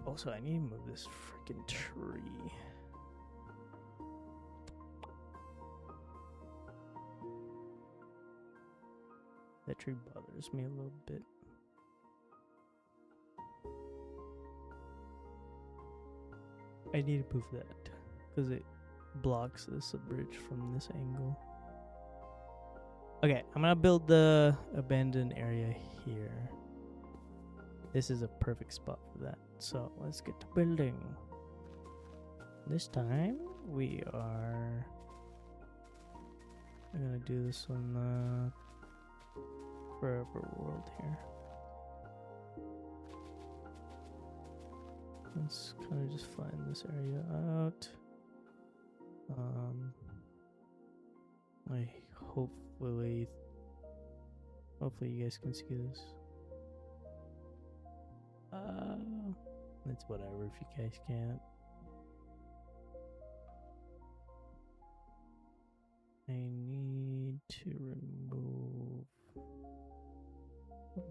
Also, I need to move this freaking tree. That tree bothers me a little bit. I need to move that because it blocks this bridge from this angle. Okay, I'm gonna build the abandoned area here. This is a perfect spot for that. So let's get to building. This time we are gonna do this on the forever world here. Let's kind of just flatten this area out. Hopefully you guys can see this. It's whatever if you guys can't.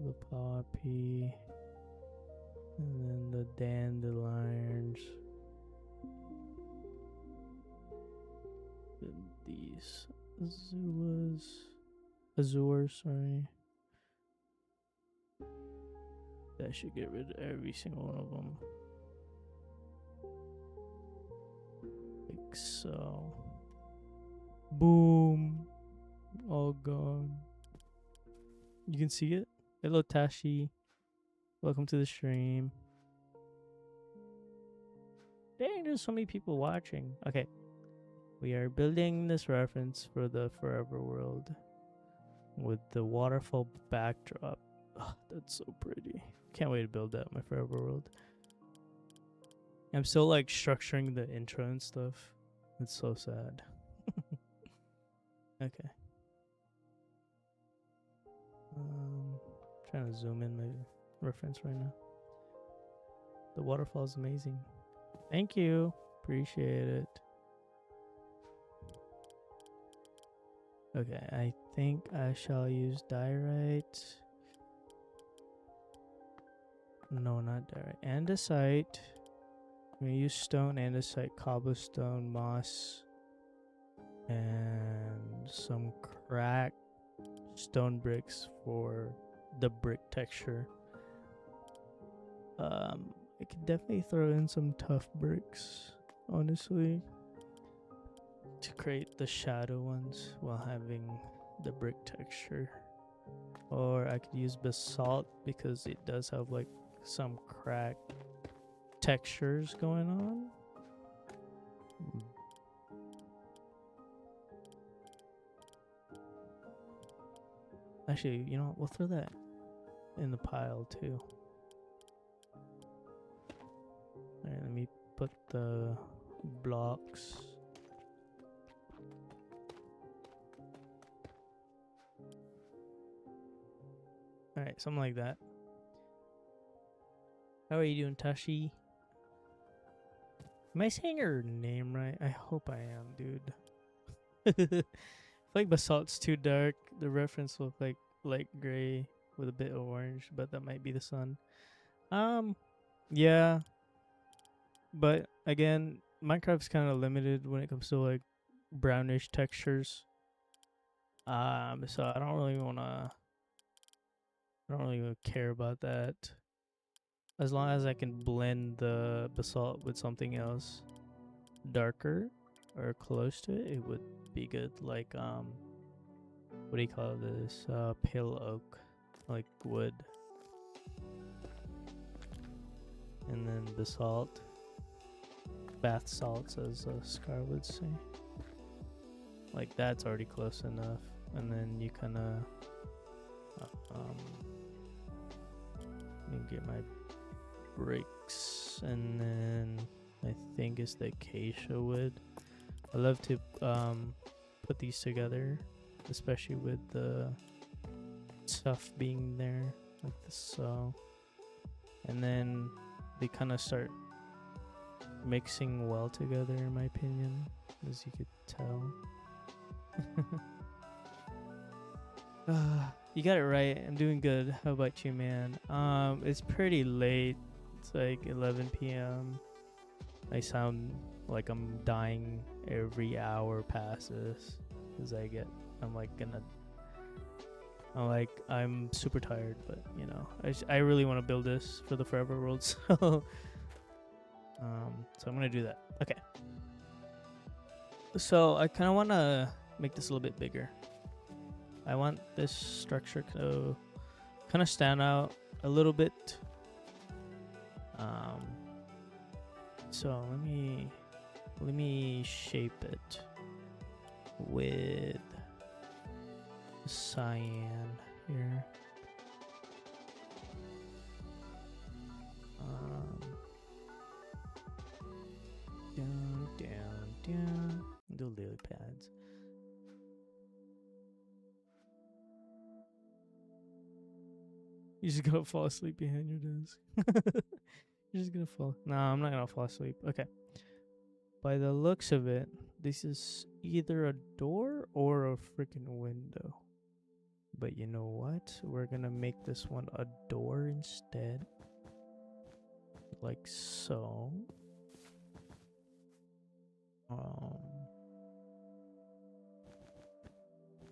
the poppy, and then the dandelions. And these azure, sorry. That should get rid of every single one of them. Like so. Boom. All gone. You can see it. Hello, Tashi. Welcome to the stream. Dang, there's so many people watching. Okay. We are building this reference for the Forever World with the waterfall backdrop. Oh, that's so pretty. Can't wait to build that in my Forever World. I'm still like structuring the intro and stuff. It's so sad. Okay. Trying to zoom in my reference right now. The waterfall is amazing. Thank you. Appreciate it. Okay, I think I shall use diorite. No, not diorite. Andesite. I'm gonna use stone, andesite, cobblestone, moss, and some cracked stone bricks for the brick texture. I could definitely throw in some tough bricks, honestly, to create the shadow ones while having the brick texture. Or I could use basalt because it does have like some cracked textures going on. Actually, you know what? We'll throw that in the pile too. Alright, let me put the blocks. Alright, something like that. How are you doing, Tashi? Am I saying her name right? I hope I am, dude. I feel like basalt's too dark. The reference looked like light gray with a bit of orange, but that might be the sun. Yeah. But again, Minecraft's kind of limited when it comes to like brownish textures. So I don't really care about that. As long as I can blend the basalt with something else darker or close to it, it would be good. Like what do you call this? Pale oak, like wood. And then basalt. Bath salts, as Scar would say. Like that's already close enough. And then you kind of let me get my bricks, and then I think it's the acacia wood. I love to put these together, especially with the stuff being there like this. So, and then they kind of start mixing well together, in my opinion, as you could tell. You got it right. I'm doing good. How about you, man? It's pretty late. It's like 11 p.m. I sound like I'm dying every hour passes because I'm super tired, but you know, I really want to build this for the Forever World, so I'm gonna do that. Okay. So I kind of want to make this a little bit bigger. I want this structure to kind of stand out a little bit. So let me shape it with cyan here. Down. Do lily pads. You're just gonna fall asleep behind your desk. You're just gonna fall. No, I'm not gonna fall asleep. Okay. By the looks of it, this is either a door or a freaking window. But you know what? We're gonna make this one a door instead. Like so. I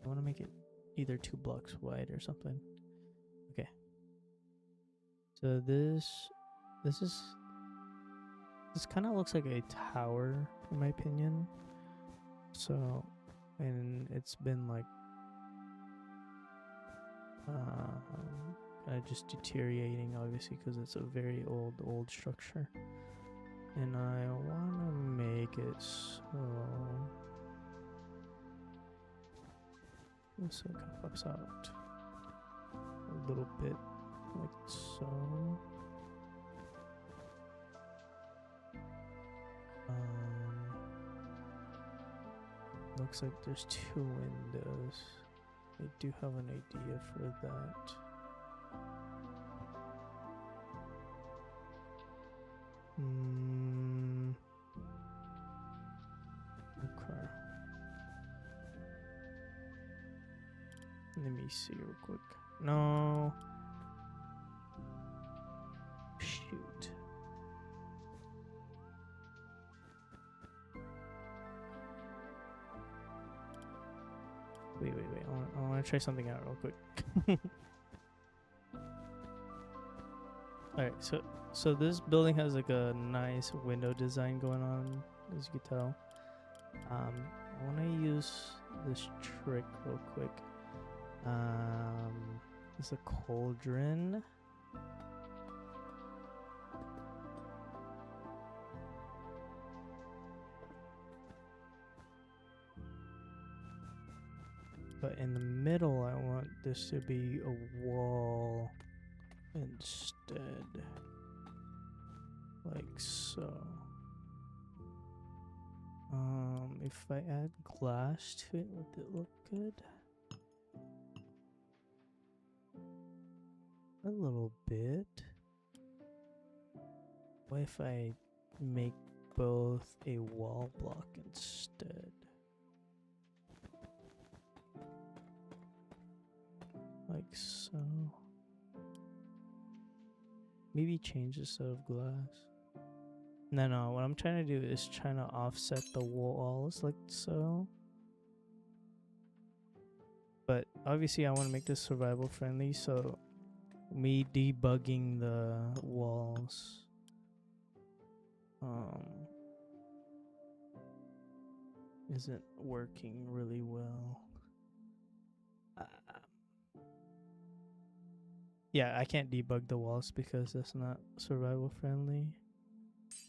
want to make it either 2 blocks wide or something. Okay. So this kind of looks like a tower in my opinion. So, and it's been like kind of just deteriorating, obviously, because it's a very old structure. And I want to make it so it kind of pops out a little bit, like so. Looks like there's 2 windows. I do have an idea for that. Okay. Let me see real quick. No. Shoot. Wait. I want to try something out real quick. Alright, so this building has like a nice window design going on, as you can tell. I want to use this trick real quick. It's a cauldron. But in the middle, I want this to be a wall instead. Like so. If I add glass to it, would it look good? A little bit. What if I make both a wall block instead? Like so. Maybe change the set of glass. No, what I'm trying to do is trying to offset the walls like so. But obviously I want to make this survival friendly, so me debugging the walls isn't working really well. Yeah, I can't debug the walls because that's not survival friendly.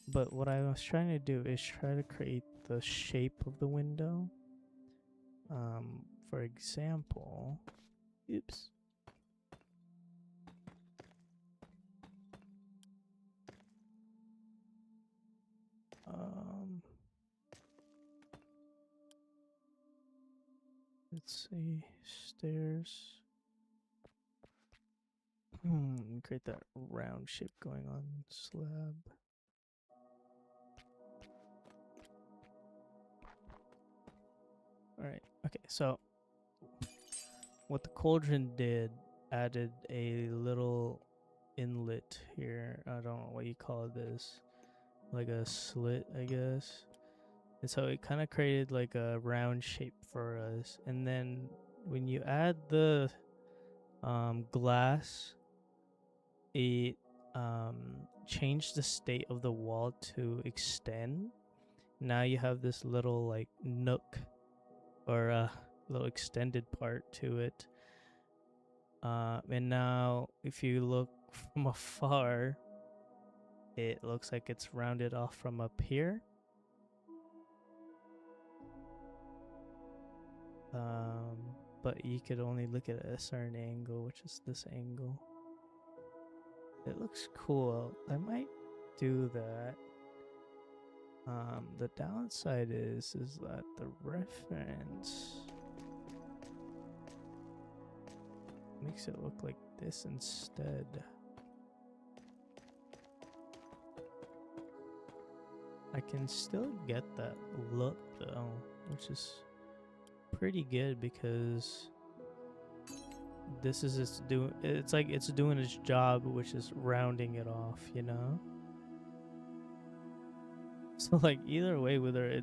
But what I was trying to do is try to create the shape of the window. For example, oops. Let's see, stairs. Create that round shape going on slab. Alright, okay, so what the cauldron did, added a little inlet here. I don't know what you call this. Like a slit, I guess. And so it kind of created like a round shape for us. And then when you add the glass, it changed the state of the wall to extend. Now you have this little like nook or a little extended part to it. And now if you look from afar, it looks like it's rounded off from up here. But you could only look at a certain angle, which is this angle. It looks cool. I might do that. The downside is that the reference makes it look like this instead. I can still get that look though, which is pretty good because this is it's like it's doing its job, which is rounding it off, you know? So like either way, whether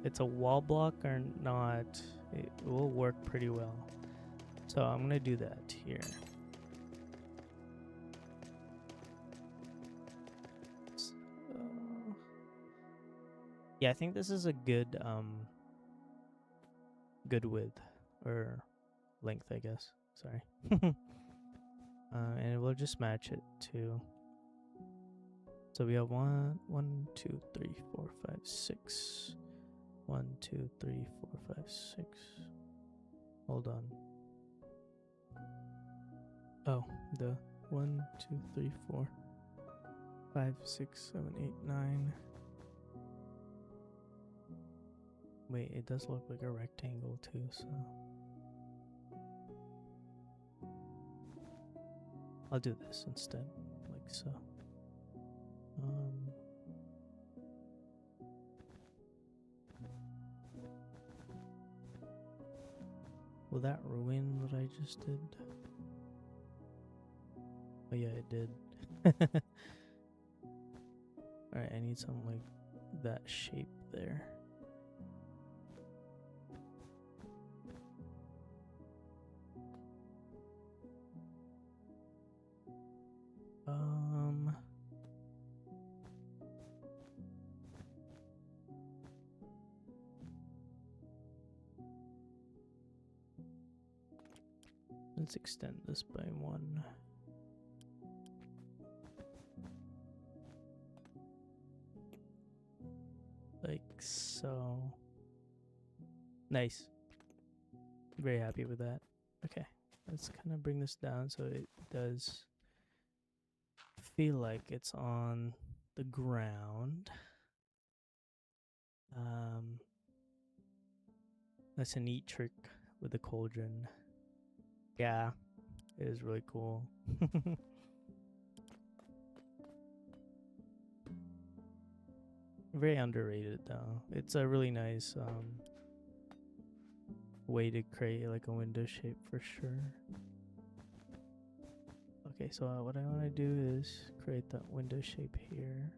it's a wall block or not, it will work pretty well. So I'm gonna do that here. So, yeah, I think this is a good good width or length, I guess. Sorry. And we'll just match it to. So we have 1, 2, 3, 4, 5, 6. 1, 2, 3, 4, 5, 6. Hold on. Oh, the 1, 2, 3, 4, 5, 6, 7, 8, 9. Wait, it does look like a rectangle too, so I'll do this instead, like so. Will that ruin what I just did? Oh yeah, it did. Alright, I need something like that shape there. Let's extend this by 1. Like so. Nice. Very happy with that. Okay, let's kind of bring this down so it does feel like it's on the ground. That's a neat trick with the cauldron. Yeah, it is really cool. Very underrated though. It's a really nice way to create like a window shape for sure. Okay, so what I want to do is create that window shape here.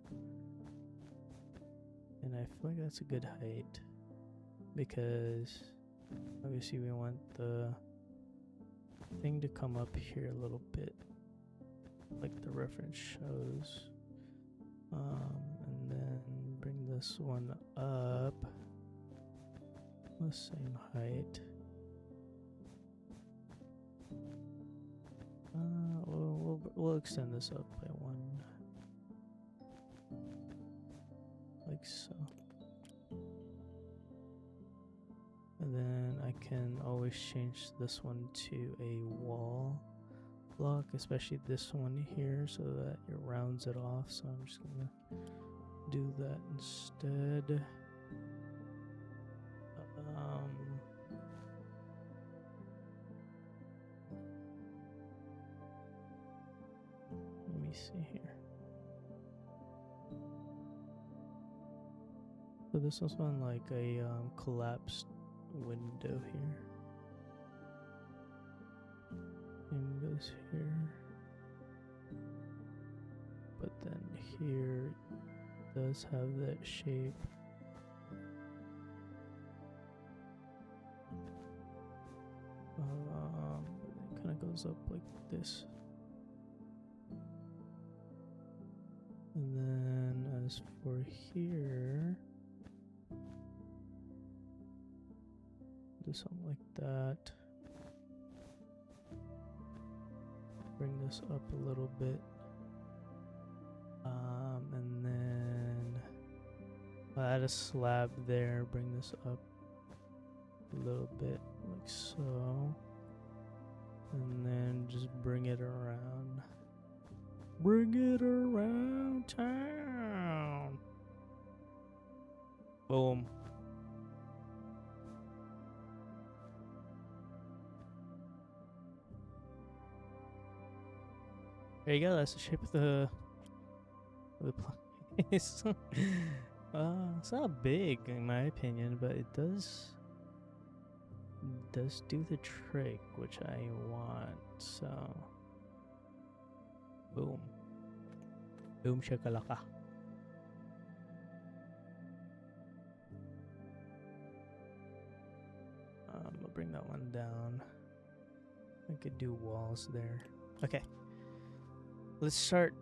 And I feel like that's a good height because obviously we want the thing to come up here a little bit like the reference shows. And then bring this one up the same height. We'll extend this up by 1, like so. And then I can always change this one to a wall block, especially this one here, so that it rounds it off. So I'm just gonna do that instead. Let me see here. So this was on like a collapsed window here. And goes here. But then here it does have that shape. It kind of goes up like this. And then as for here, do something like that. Bring this up a little bit. And then I'll add a slab there, bring this up a little bit like so. And then just bring it around. Bring it around town. Boom. There you go, that's the shape of the place. It's not big in my opinion, but it does does do the trick, which I want. So, boom, boom shakalaka. I'll bring that one down. I could do walls there. Okay, let's start.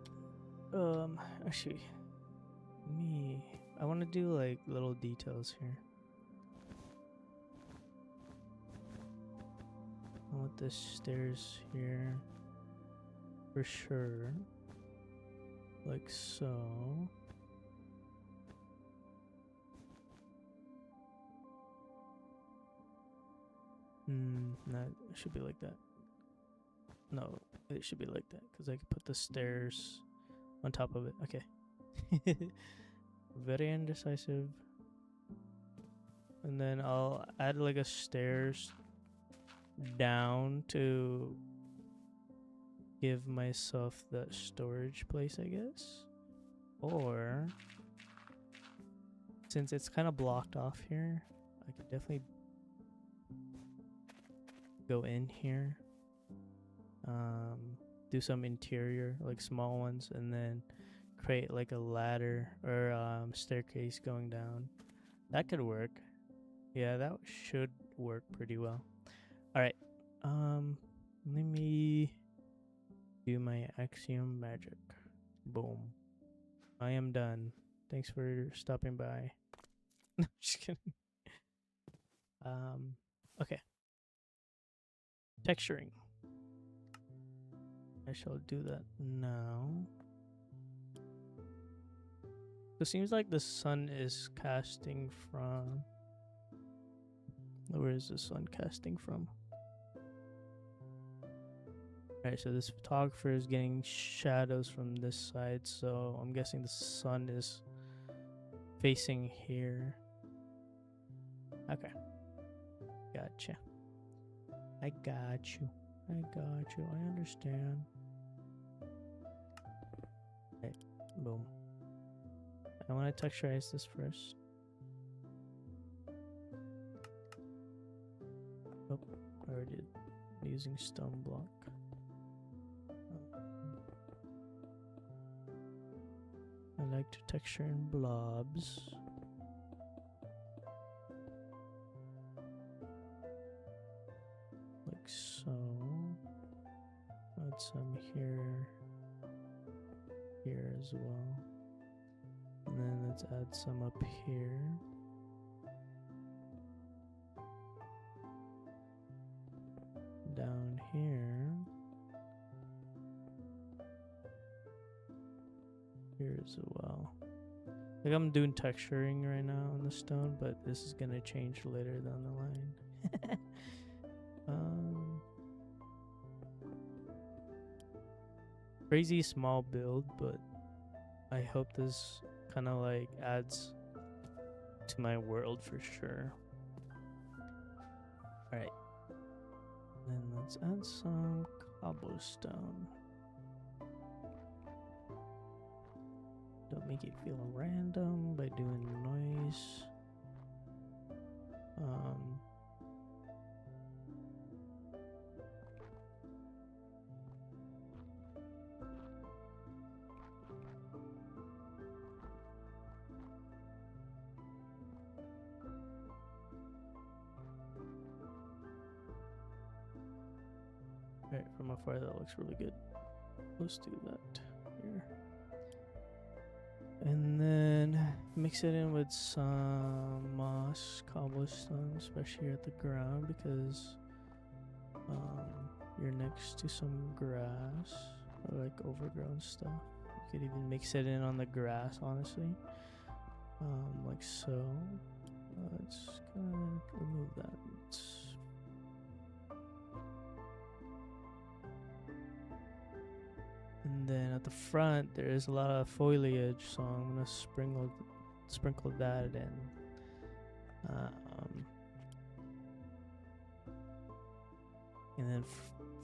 Actually, I want to do like little details here. I want the stairs here for sure, like so. No, it should be like that. No, it should be like that because I could put the stairs on top of it. Okay. Very indecisive. And then I'll add like a stairs down to give myself that storage place, I guess. Or since it's kind of blocked off here, I could definitely go in here, do some interior, like small ones, and then create like a ladder or staircase going down. That could work. Yeah, that should work pretty well. All right. Let me do my axiom magic. Boom. I am done. Thanks for stopping by. No, just kidding. Okay. Texturing. I shall do that now. So it seems like the sun is casting from... Where is the sun casting from? Alright, so this photographer is getting shadows from this side, so I'm guessing the sun is facing here. Okay. Gotcha. I got you. I understand. Okay, boom. I want to texturize this first. Oh, I already did. I'm using stone block. I like to texture in blobs. Like so. Add some here as well. And then let's add some up here. Down here. Here as well. Like I'm doing texturing right now on the stone, but this is gonna change later down the line. Crazy small build, but I hope this kind of like adds to my world for sure. Alright. Then let's add some cobblestone. Don't make it feel random by doing noise. Alright, from afar that looks really good. Let's do that here. And then mix it in with some moss, cobblestone, especially at the ground because you're next to some grass or like overgrown stuff. You could even mix it in on the grass, honestly. Like so. Let's kind of remove that. And then at the front, there is a lot of foliage, so I'm gonna sprinkle that in. And then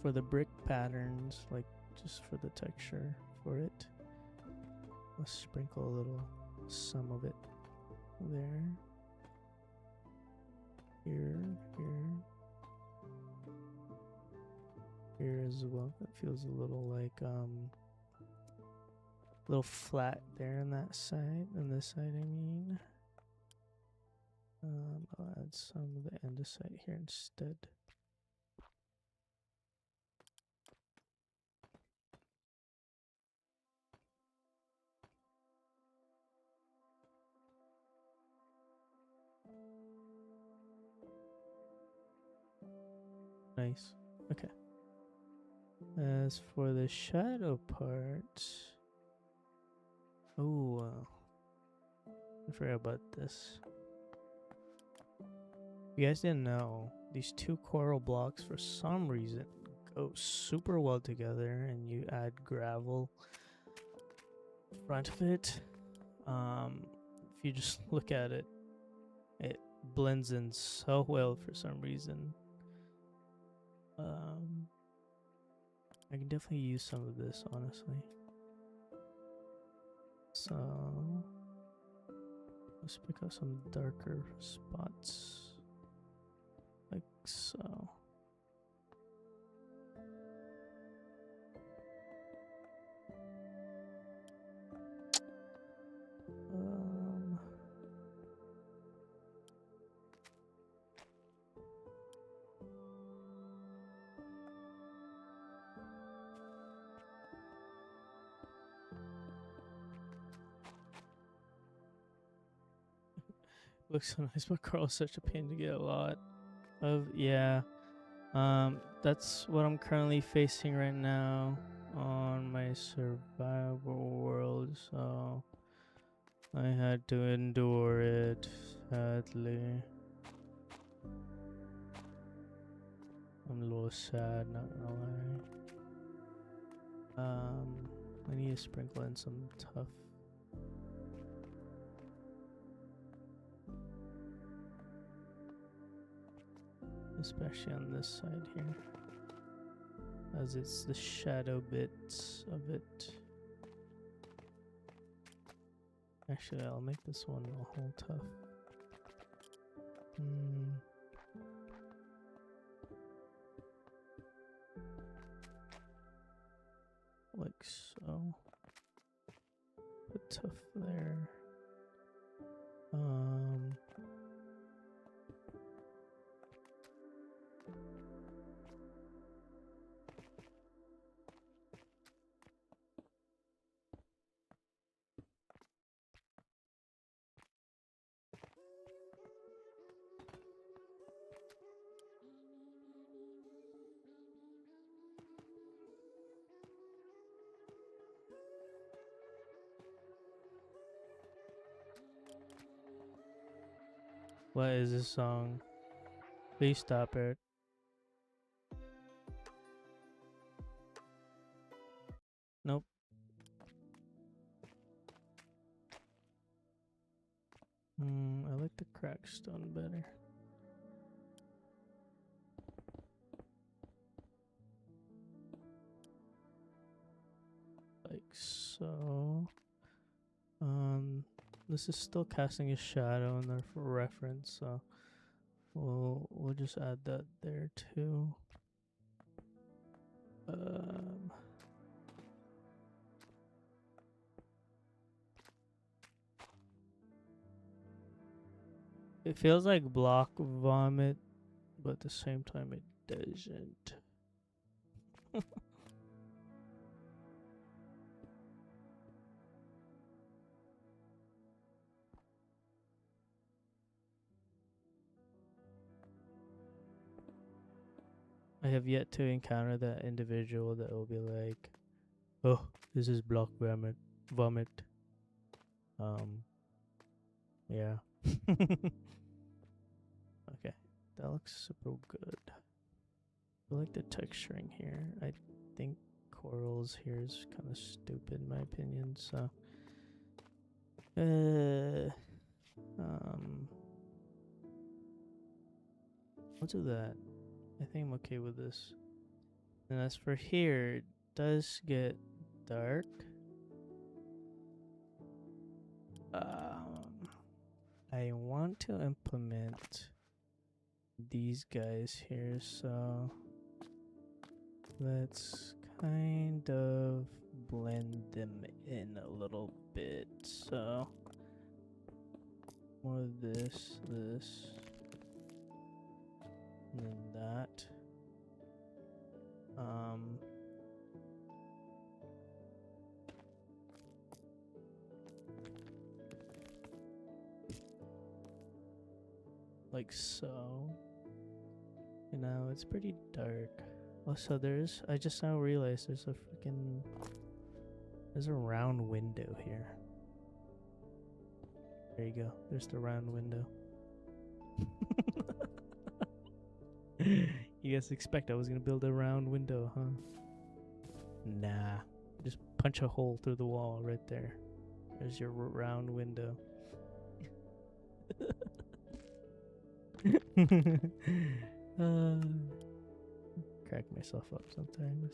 for the brick patterns, like just for the texture for it, let's sprinkle a little, some of it there, here, here as well. It feels a little like little flat there on that side, on this side I mean. I'll add some of the andesite here instead. Nice. Okay. As for the shadow part, oh, I forgot about this. You guys didn't know these two coral blocks for some reason go super well together, and you add gravel in front of it. If you just look at it, it blends in so well for some reason. I can definitely use some of this, honestly. So let's pick up some darker spots, like so. Looks so nice, but Carl's such a pain to get a lot of. Yeah. That's what I'm currently facing right now on my survival world, so I had to endure it, sadly. I'm a little sad, not gonna lie. I need to sprinkle in some tough. Especially on this side here, as it's the shadow bits of it. Actually, I'll make this one a whole tough. Like so. Put tough there. What is this song? Please stop it. Nope. I like the cracked stone better. Like so. This is still casting a shadow in there for reference, so we'll just add that there too. It feels like block vomit, but at the same time it doesn't. I have yet to encounter that individual that will be like, "Oh, this is block vomit." Yeah. Okay, that looks super good. I like the texturing here. I think corals here is kind of stupid in my opinion, so I'll do that. I think I'm okay with this. And as for here, it does get dark. I want to implement these guys here, so let's kind of blend them in a little bit. So more of this, and then that. Like so. You know, it's pretty dark. Also, I just now realized there's a round window here. There you go. There's the round window. You guys expect I was gonna build a round window, huh? Nah. Just punch a hole through the wall right there. There's your round window. Crack myself up sometimes.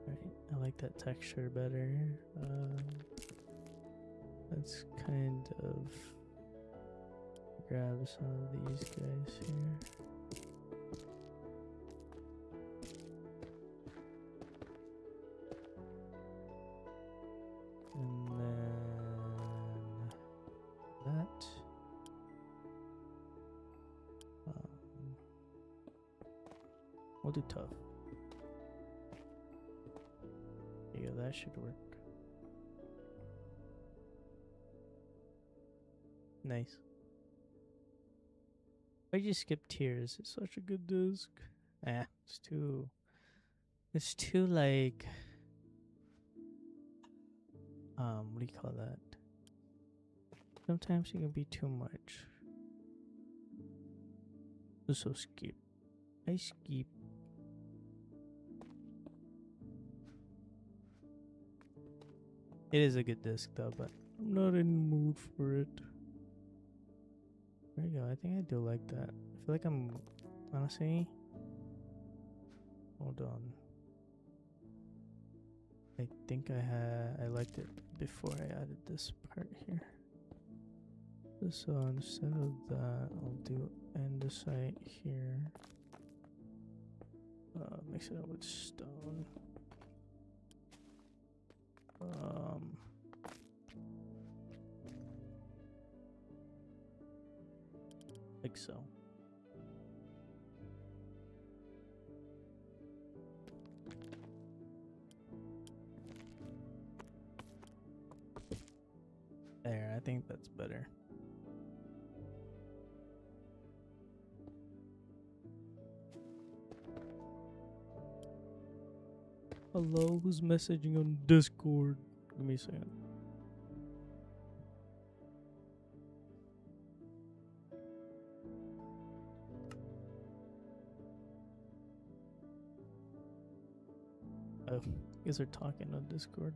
Right, I like that texture better. Let's kind of grab some of these guys here. And then that. We'll do tough. Yeah, that should work. Nice. Why'd you skip tears? It's such a good disc. It's too like, what do you call that? Sometimes it can be too much. So skip. I skip. It is a good disc though, but I'm not in the mood for it. There you go. I think I do like that. I feel like I'm honestly. Hold on. I think I liked it before I added this part here. So instead of that, I'll do andesite here. Mix it up with stone. Like so. There, I think that's better. Hello, who's messaging on Discord? Give me a second. Oh, you guys are talking on Discord.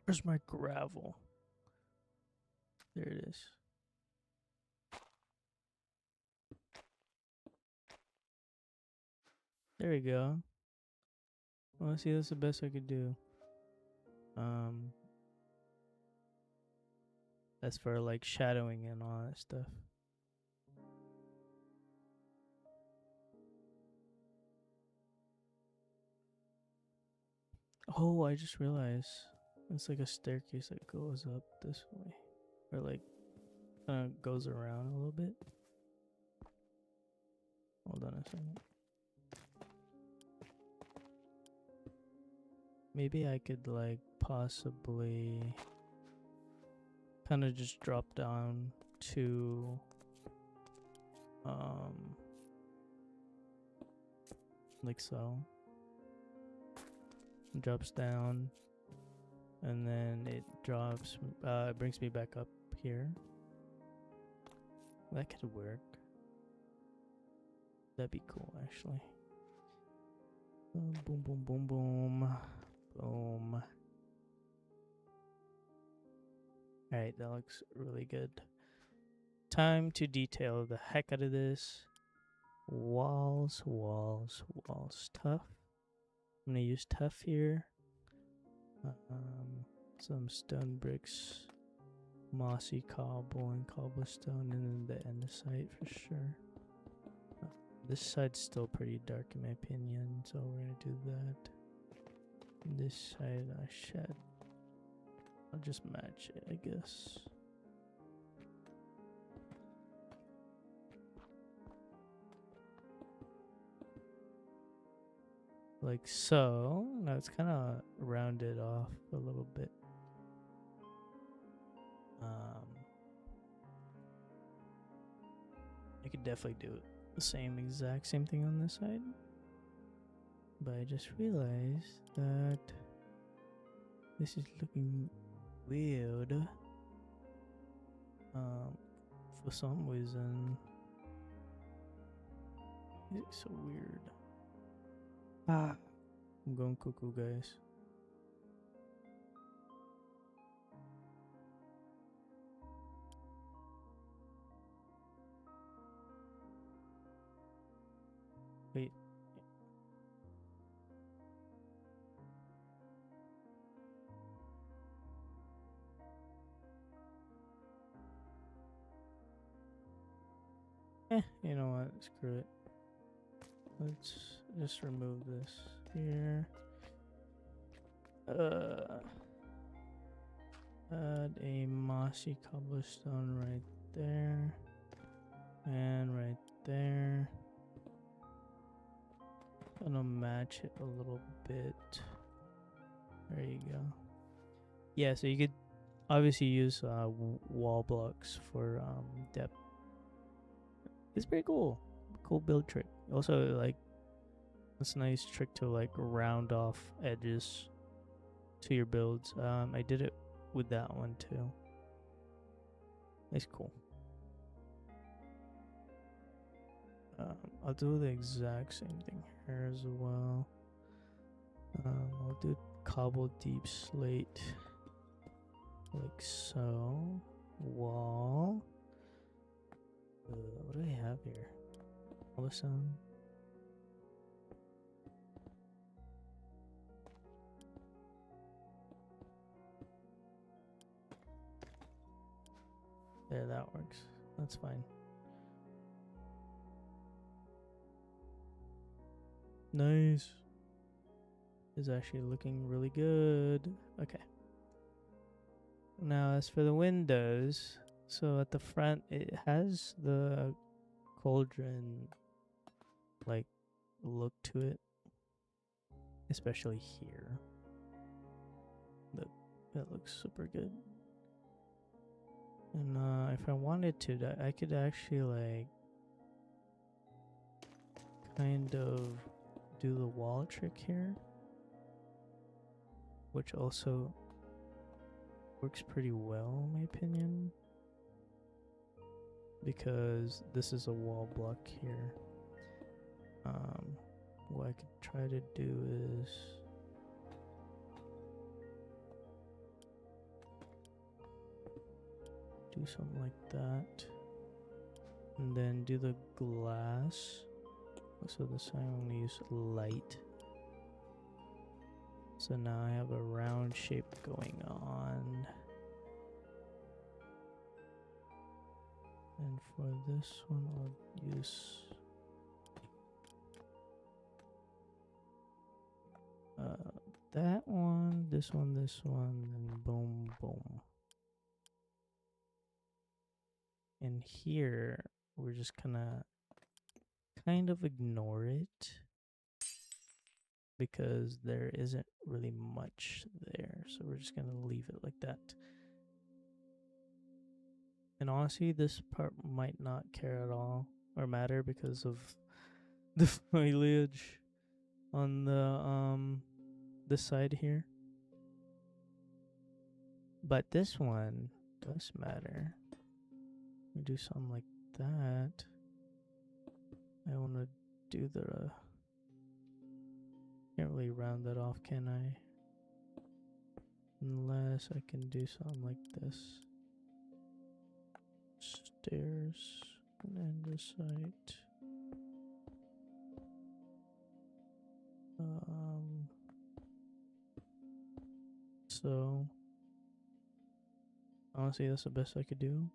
Where's my gravel? There it is. There we go. Well, see, that's the best I could do. That's for like shadowing and all that stuff. Oh, I just realized it's like a staircase that goes up this way, or like goes around a little bit. Hold on a second. Maybe I could like possibly kind of just drop down to like so. Drops down, and then it drops. It brings me back up here. That could work. That'd be cool, actually. Boom, boom, boom, boom, boom. Alright, that looks really good. Time to detail the heck out of this. Walls, walls, walls. Tough. I'm gonna use tough here. Some stone bricks, mossy cobble and cobblestone, and then the andesite for sure. This side's still pretty dark in my opinion, so we're gonna do that. This side I shed. I'll just match it, I guess. Like so. Now it's kind of rounded off a little bit. I could definitely do the exact same thing on this side. But I just realized that this is looking weird. For some reason. It's so weird. I'm going cuckoo, guys. Wait. You know what? Screw it. Let's just remove this here. Add a mossy cobblestone right there. And right there. Gonna match it a little bit. There you go. Yeah, so you could obviously use wall blocks for depth. It's pretty cool. Cool build trick. Also, like, it's a nice trick to like round off edges to your builds. I did it with that one too. It's cool. I'll do the exact same thing here as well. I'll do cobble deep slate like so. Wall. What do I have here? Cobblestone. There, that works. That's fine. Nice. Is actually looking really good. Okay. Now, as for the windows, so at the front, it has the cauldron like look to it, especially here. That looks super good. And if I wanted to, I could actually like kind of do the wall trick here, which also works pretty well in my opinion, because this is a wall block here. What I could try to do is do something like that, and then do the glass. So this time I'm gonna use light. So now I have a round shape going on. And for this one, I'll use that one, this one, and boom, boom. And here, we're just gonna kind of ignore it because there isn't really much there. So we're just gonna leave it like that. And honestly, this part might not care at all or matter because of the foliage on the this side here. But this one does matter. We do something like that. I want to do the Can't really round that off, can I? Unless I can do something like this. Stairs and end the site. So honestly, that's the best I could do.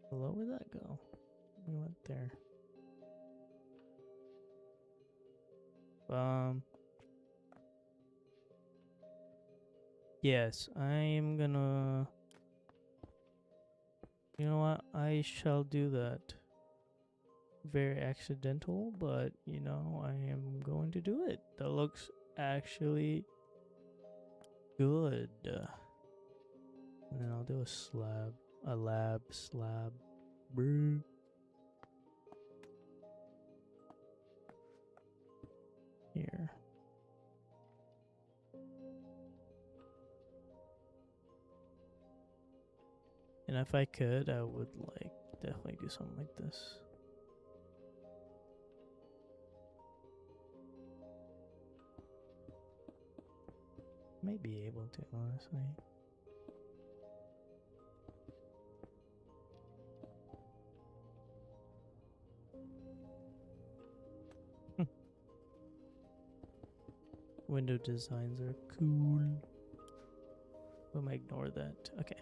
Hello, where'd that go? We went there. Yes, I am gonna. You know what? I shall do that. Very accidental, but you know, I am going to do it. That looks actually good. And then I'll do a lab slab. Brr. Here. And if I could, I would like definitely do something like this. May be able to, honestly. Window designs are cool. I'm gonna ignore that. Okay.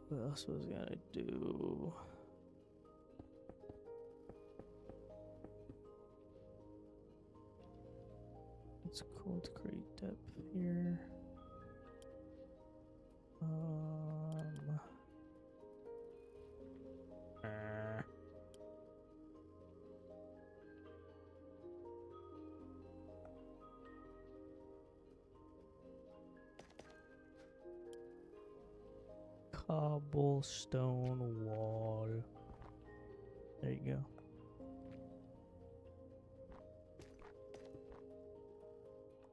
What else was I gonna do? It's cool to create depth here. Cobblestone wall. There you go.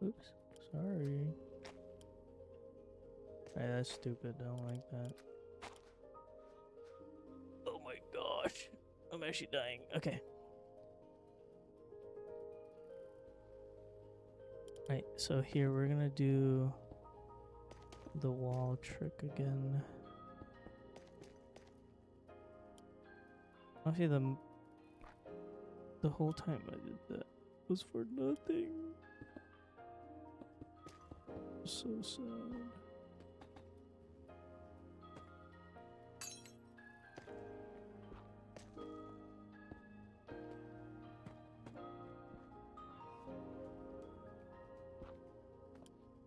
Oops, sorry. Hey, that's stupid. I don't like that. Oh my gosh. I'm actually dying. Okay. Right, so here we're gonna do the wall trick again. Actually, the whole time I did that was for nothing. So sad.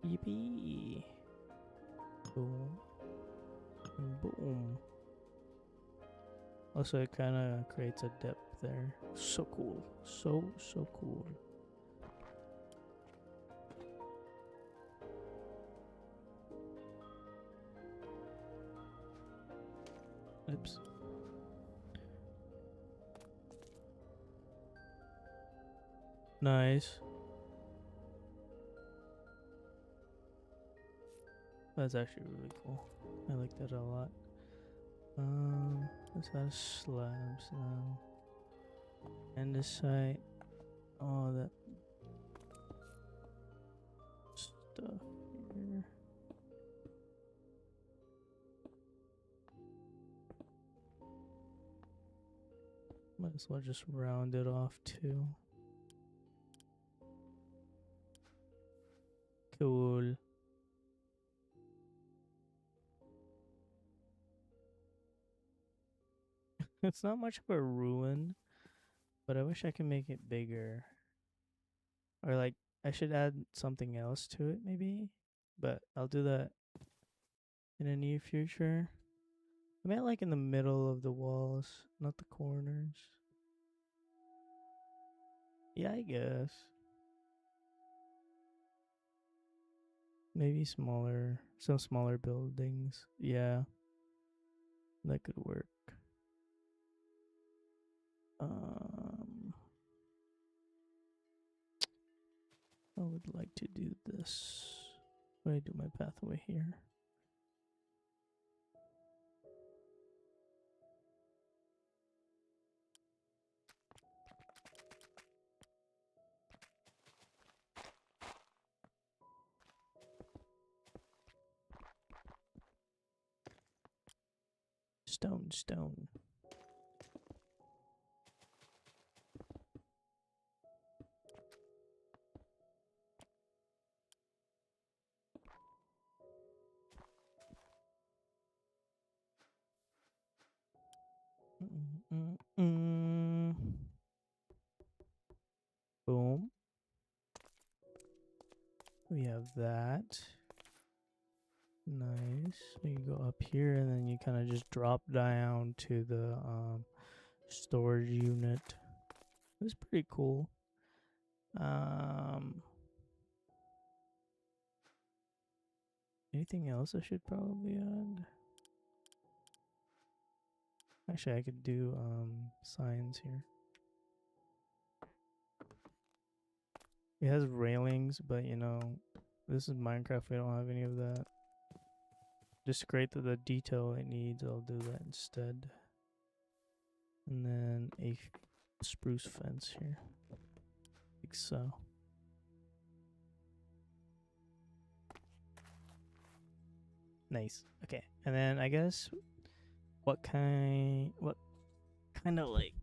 Yippee. Boom. And boom. Also, it kind of creates a depth there. So cool. So cool. Oops. Nice. That's actually really cool. I like that a lot. Let's add slabs now. And this side, all that stuff here. Might as well just round it off too. Cool. It's not much of a ruin, but I wish I could make it bigger. Or like, I should add something else to it maybe, but I'll do that in the near future. I meant like in the middle of the walls, not the corners. Yeah, I guess. Maybe smaller, some smaller buildings. Yeah, that could work. I would like to do this. What do I do my pathway here? Stone, stone. Boom. We have that. Nice. You go up here and then you kind of just drop down to the storage unit. It's pretty cool. Anything else I should probably add? Actually, I could do signs here. It has railings, but you know, this is Minecraft. We don't have any of that. Just create the detail it needs. I'll do that instead. And then a spruce fence here, like so. Nice. Okay, and then I guess what kind of like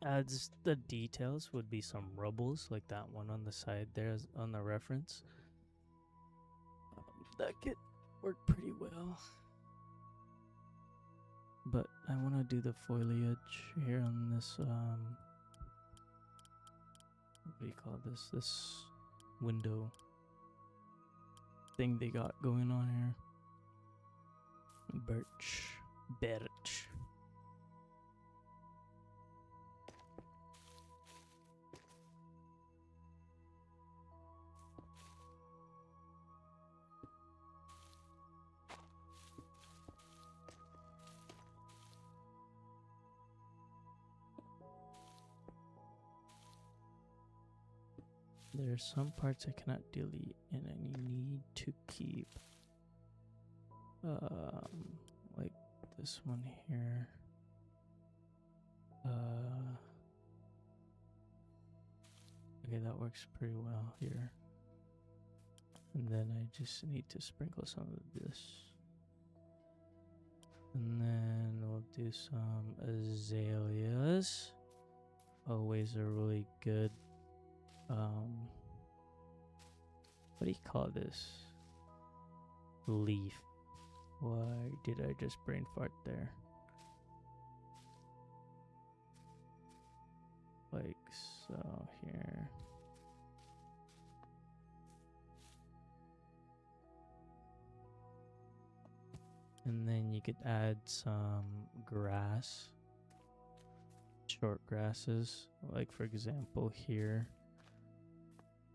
adds the details would be some rubbles, like that one on the side there on the reference. That could work pretty well. But I want to do the foliage here on this what do you call this? This window thing they got going on here. Birch. There are some parts I cannot delete and I need to keep. Like this one here. Okay, that works pretty well here. And then I just need to sprinkle some of this. And then we'll do some azaleas. Always a really good, what do you call this? Leaf. Why did I just brain fart there? Like so here. And then you could add some grass. Short grasses, like for example here.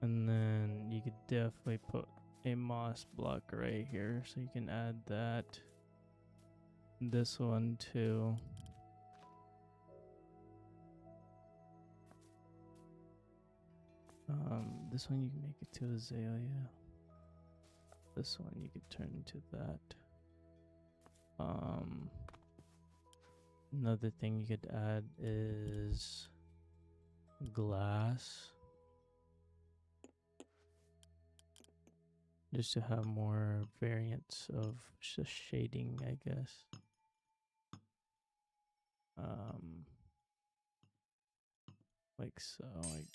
And then you could definitely put a moss block right here, so you can add that. This one too. This one you can make it to azalea. This one you could turn into that. Another thing you could add is glass. Just to have more variants of shading, I guess. Like so, like.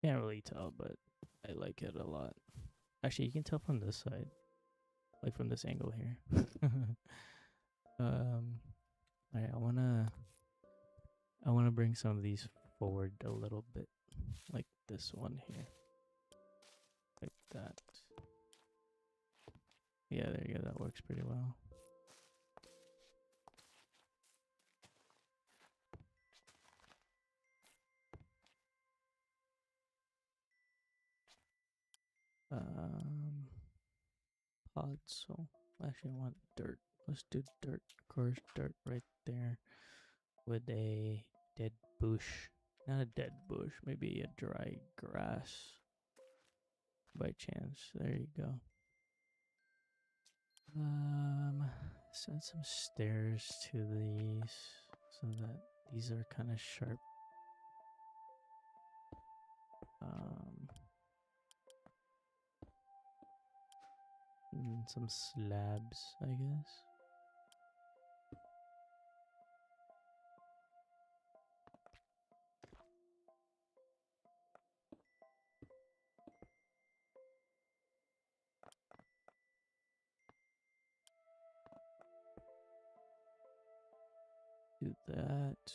Can't really tell, but I like it a lot. Actually, you can tell from this side, like from this angle here. Alright, I wanna bring some of these forward a little bit, like this one here, like that. Yeah, there you go. That works pretty well. Pods. So actually, I want dirt. Let's do dirt, coarse dirt right there with a dead bush. Not a dead bush, maybe a dry grass by chance. There you go. Send some stairs to these so that these are kind of sharp. And some slabs, I guess. Do that.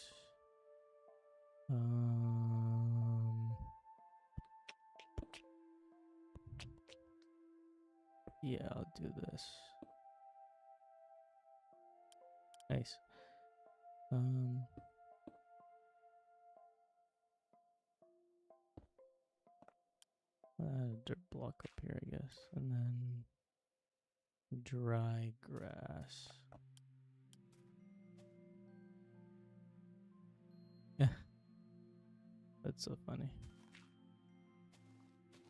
Yeah, I'll do this. Nice. Dirt block up here, I guess, and then dry grass. Yeah, that's so funny.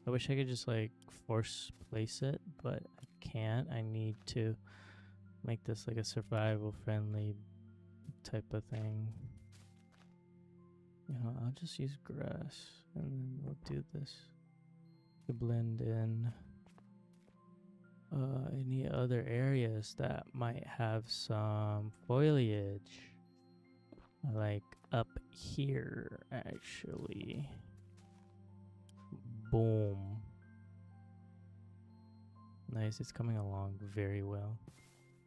I wish I could just like force place it, but I can't. I need to make this like a survival friendly type of thing. You know, I'll just use grass and then we'll do this to blend in any other areas that might have some foliage, like up here actually. Boom. Nice, it's coming along very well.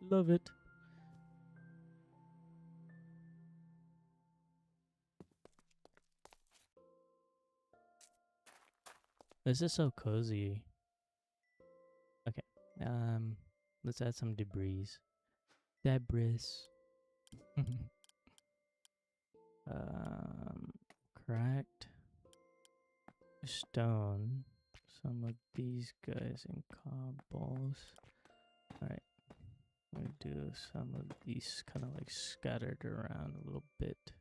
Love it. This is so cozy. Okay. Let's add some debris. Cracked stone. Some of these guys in cobbles. Alright. I'm gonna do some of these kind of like scattered around a little bit.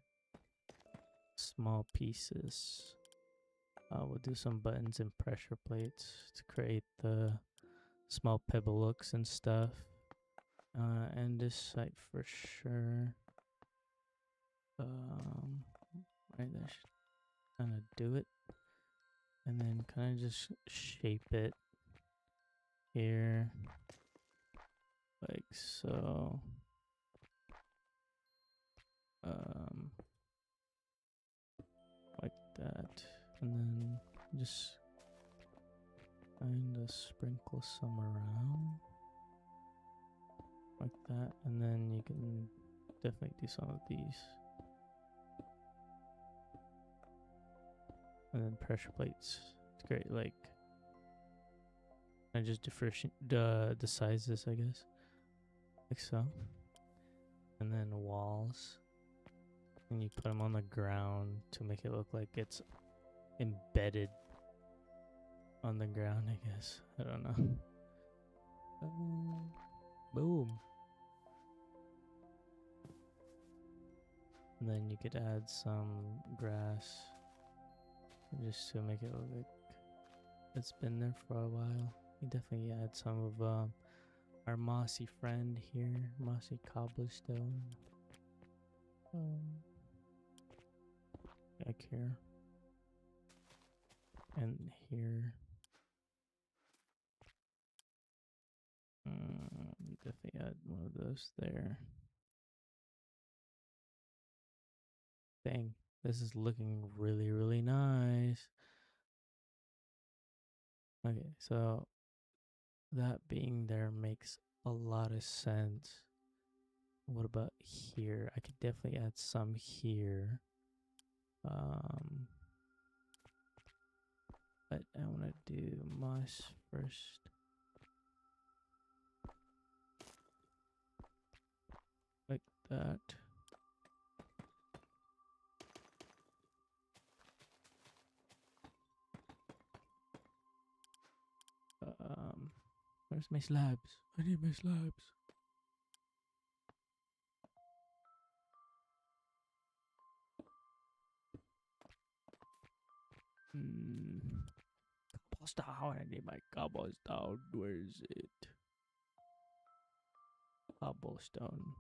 Small pieces. We'll do some buttons and pressure plates to create the small pebble looks and stuff. And this site for sure. Right, that should kind of do it. And then kind of just shape it here. Like so. Like that. And then just kind of sprinkle some around. Like that. And then you can definitely do some of these. And then pressure plates. It's great. Like, I just differentiate the sizes, I guess. Like so. And then walls. And you put them on the ground to make it look like it's embedded on the ground, I guess. I don't know. Boom. And then you could add some grass just to make it look like it's been there for a while. You definitely add some of our mossy friend here, mossy cobblestone. Back here. And here. Definitely add one of those there. Dang, this is looking really, really nice. Okay, so that being there makes a lot of sense. What about here? I could definitely add some here. But I want to do moss first. Like that. Where's my slabs? I need my slabs. Cobblestone. I need my cobblestone. Where is it? Cobblestone.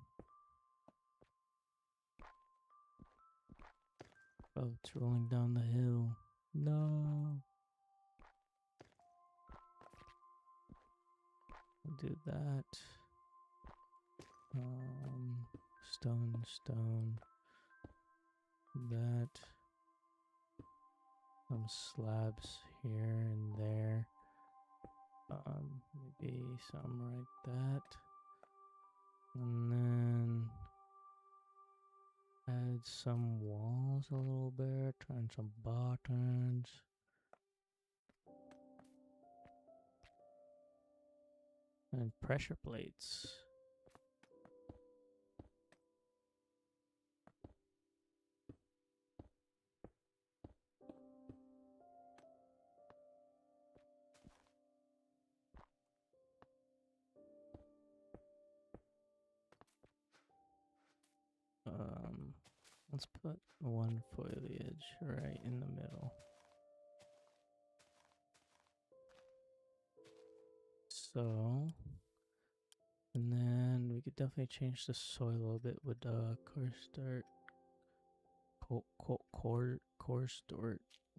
Oh, it's rolling down the hill. No. I'll do that. Stone. That. Some slabs here and there. Maybe some like that. And then add some walls a little bit, and some buttons. And pressure plates. Let's put one foliage right in the middle. So, and then we could definitely change the soil a little bit with coarse dirt.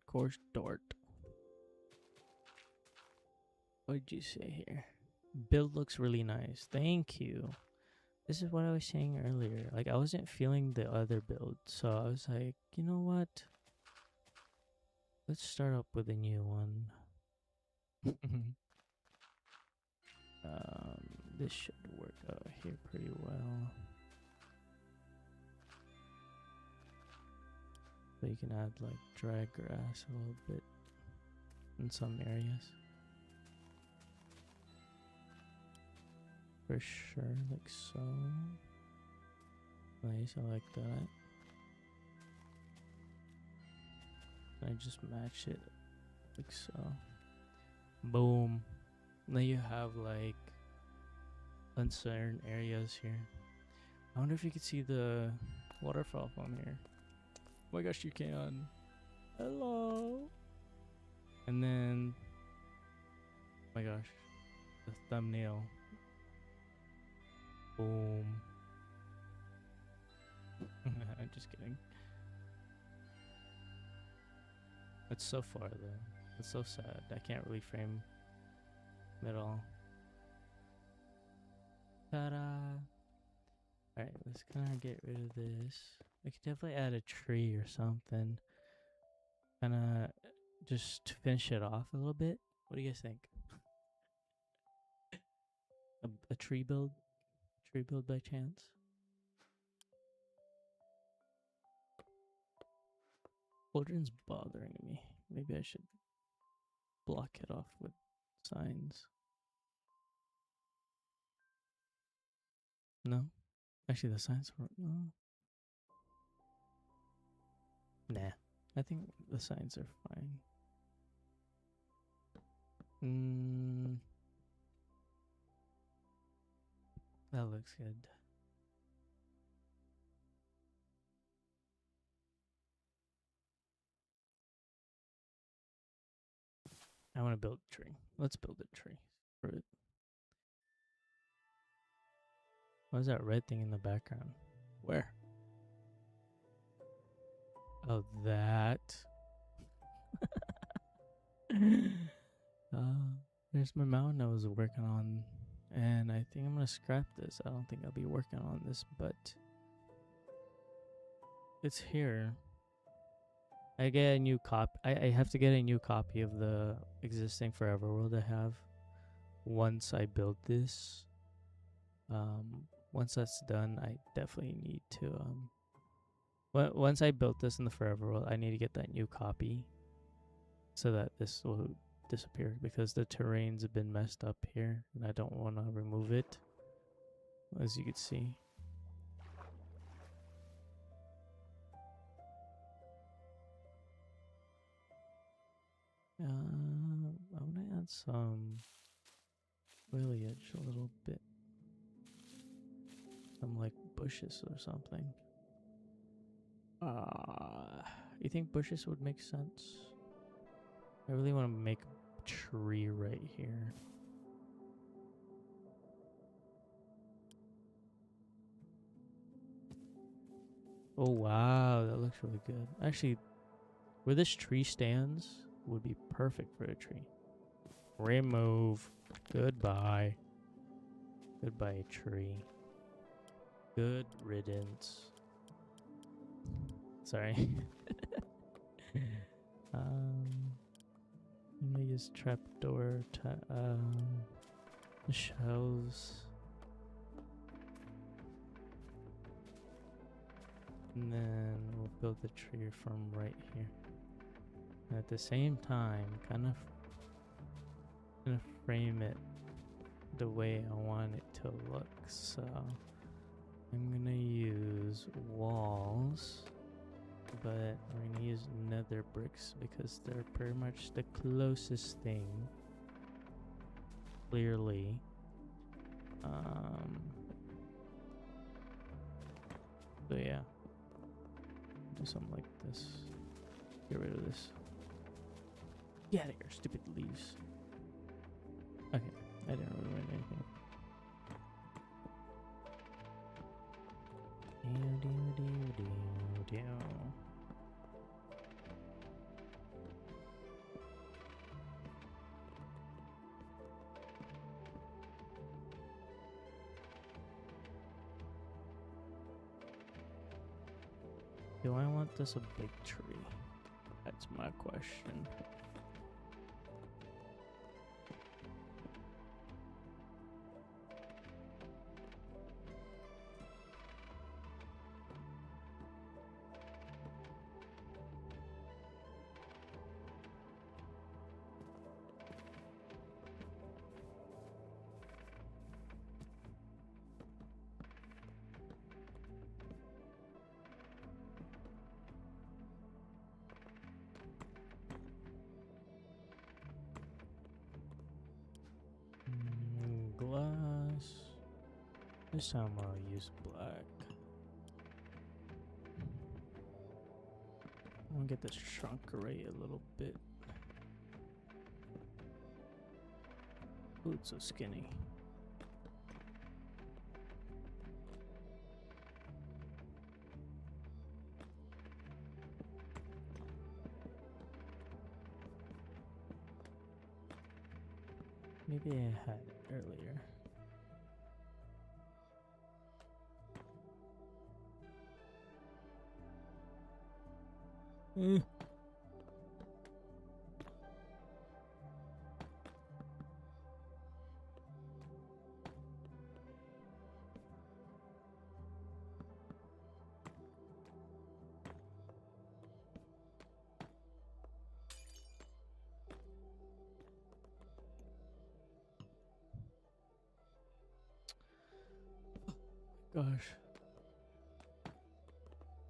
Coarse dirt. What did you say here? Build looks really nice. Thank you. This is what I was saying earlier. Like, I wasn't feeling the other build, so I was like, you know what? Let's start up with a new one. This should work out here pretty well. So you can add like dry grass a little bit in some areas. For sure, like so. Nice, I like that. And I just match it like so. Boom. Now you have like uncertain areas here. I wonder if you could see the waterfall from here. Oh my gosh, you can. Hello. And then, oh my gosh, the thumbnail. Boom. I'm just kidding. It's so far though. It's so sad. I can't really frame it at all. Ta-da! Alright, let's kind of get rid of this. I could definitely add a tree or something. Kind of just to finish it off a little bit. What do you guys think? A tree build? Tree build by chance? Children's bothering me. Maybe I should block it off with signs. No? Actually, the signs were... No. Nah. I think the signs are fine. That looks good. I want to build a tree. Let's build a tree. Fruit. What is that red thing in the background? Where? Oh, that. There's my mountain I was working on. And I think I'm going to scrap this. I don't think I'll be working on this, but it's here. I get a new copy. I have to get a new copy of the existing Forever World I have once I build this. Once that's done, I definitely need to once I built this in the Forever World, I need to get that new copy so that this will disappear because the terrains have been messed up here and I don't want to remove it, as you can see. I want to add some foliage a little bit. Some like bushes or something. You think bushes would make sense? I really want to make a tree right here. Oh wow, that looks really good. Actually, where this tree stands would be perfect for a tree. Remove. Goodbye. Goodbye, tree. Good riddance. Sorry. Let me use trapdoor. The shelves. And then we'll build the tree from right here. And at the same time, kind of frame it the way I want it to look. So I'm gonna use walls, but we're gonna use nether bricks because they're pretty much the closest thing. Clearly. So yeah. Do something like this. Get rid of this. Get out of here, stupid leaves. Okay, I didn't ruin anything. Do I want this a big tree? That's my question. Glass. This time I'll use black. I'm gonna get this shrunk array a little bit. Ooh, it's so skinny. Maybe I had it earlier. Gosh.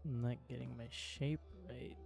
I'm not getting my shape right.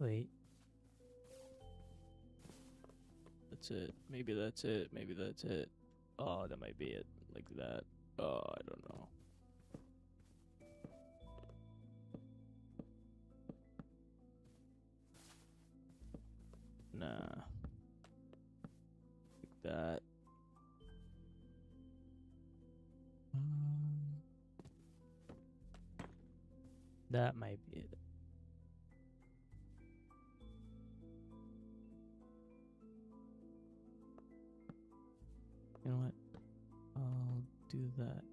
Wait. That's it. Maybe that's it. Maybe that's it. Oh, that might be it. Like that. Oh, I don't know. Nah. Like that. That might be it. You know what? I'll do that.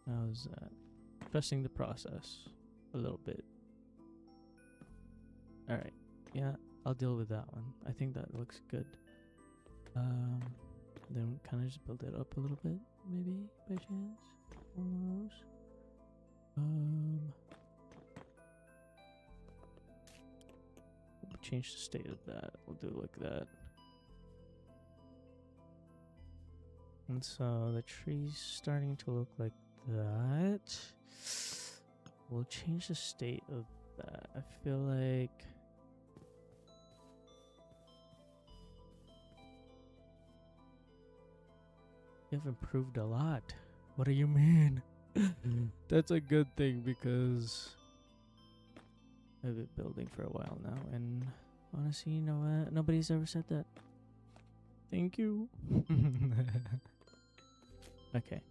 How's that? Trusting the process a little bit. Alright. Yeah, I'll deal with that one. I think that looks good. Then kind of just build it up a little bit, maybe, by chance. Almost. change the state of that. We'll do it like that. And so the tree's starting to look like that. We'll change the state of that. I feel like you've improved a lot. What do you mean? That's a good thing because I've been building for a while now, and honestly, you know what? Nobody's ever said that. Thank you. Okay,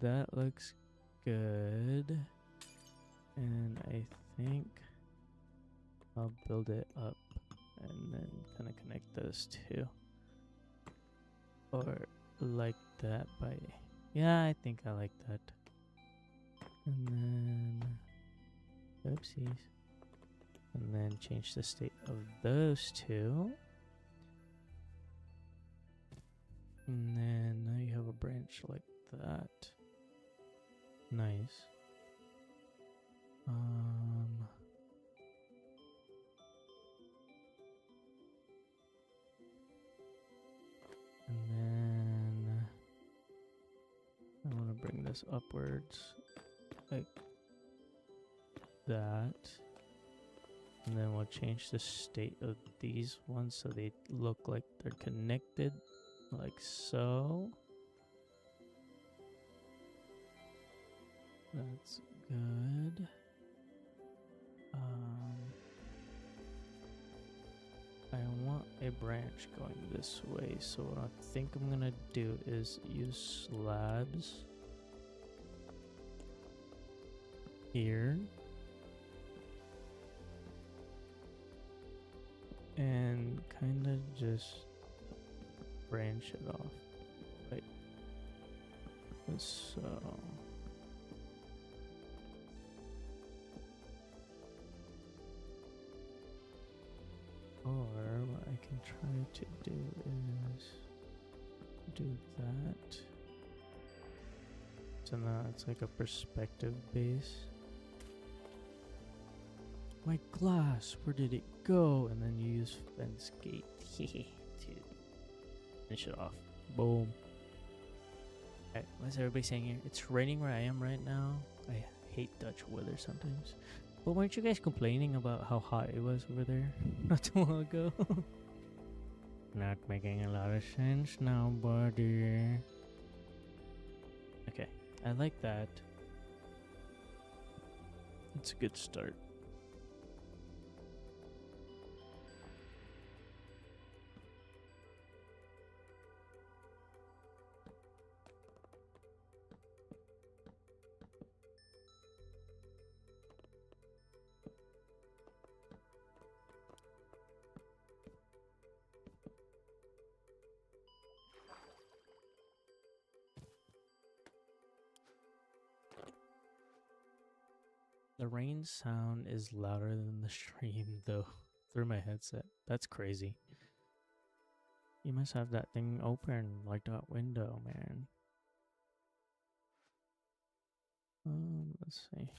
that looks good, and I think I'll build it up and then kind of connect those two, or like that. By yeah, I think I like that. And then oopsies, and then change the state of those two. And then now you have a branch like that. Nice. And then I want to bring this upwards like that. And then we'll change the state of these ones so they look like they're connected, like so. That's good. I want a branch going this way, so what I think I'm gonna do is use slabs here and kind of just branch it off like so. Or what I can try to do is do that. So now it's like a perspective base. My glass, where did it go? And then you use fence gate to finish it off. Boom. Alright, what's everybody saying here? It's raining where I am right now. I hate Dutch weather sometimes. But weren't you guys complaining about how hot it was over there not too long ago? Not making a lot of sense now, buddy. Okay, I like that. It's a good start. The rain sound is louder than the stream, though, through my headset. That's crazy. You must have that thing open, like that window, man. Let's see.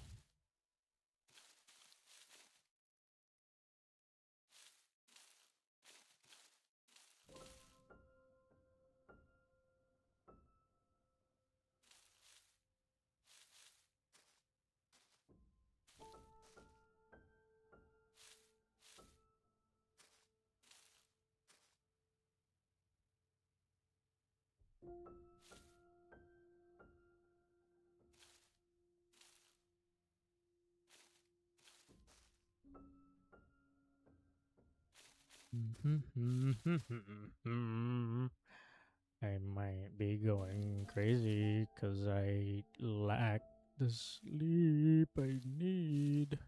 I might be going crazy because I lack the sleep I need.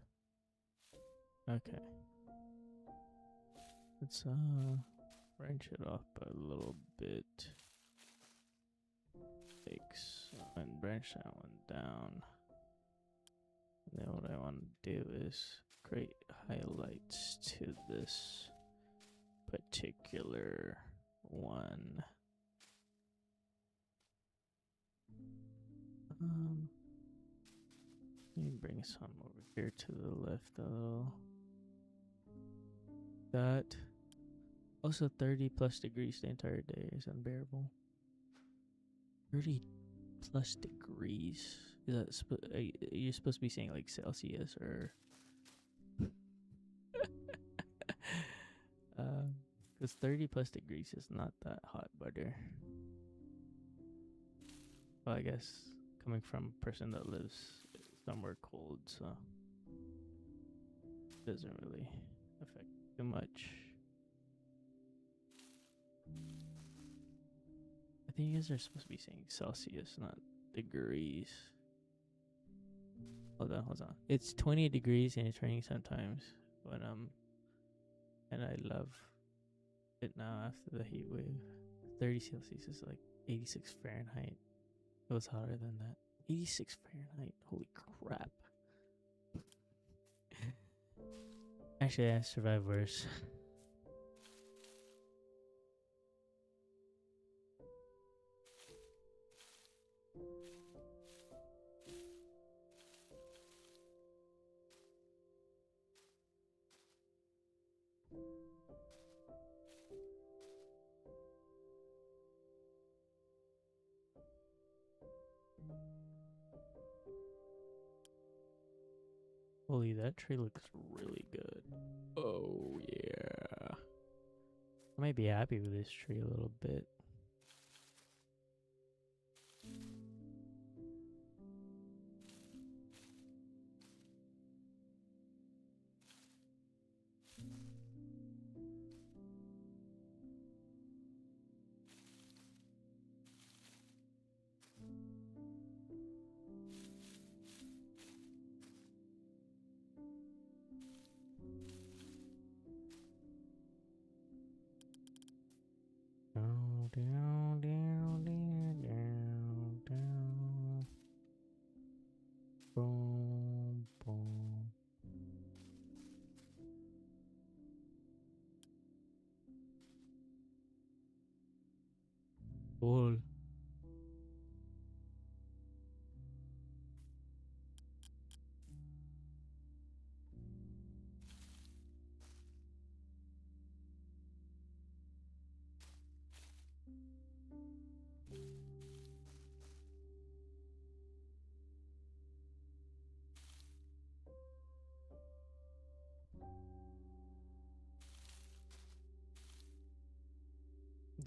Okay. Let's branch it off a little bit. Takes and branch that one down. And then what I want to do is create highlights to this particular one. Let me bring some over here to the left a little. That. Also, 30 plus degrees the entire day is unbearable. 30 plus degrees. Is that you're supposed to be saying like Celsius or? Because 30 plus degrees is not that hot butter. Well, I guess coming from a person that lives somewhere cold, so it doesn't really affect too much. I think you guys are supposed to be saying Celsius, not degrees. Hold on. It's 20 degrees and it's raining sometimes, but and I love it now after the heat wave. 30 Celsius is like 86 Fahrenheit. It was hotter than that. 86 Fahrenheit. Holy crap. Actually, I survived worse. Holy, that tree looks really good. Oh, yeah. I might be happy with this tree a little bit. Down, down, down, down, down, down. Boom, boom. Cool.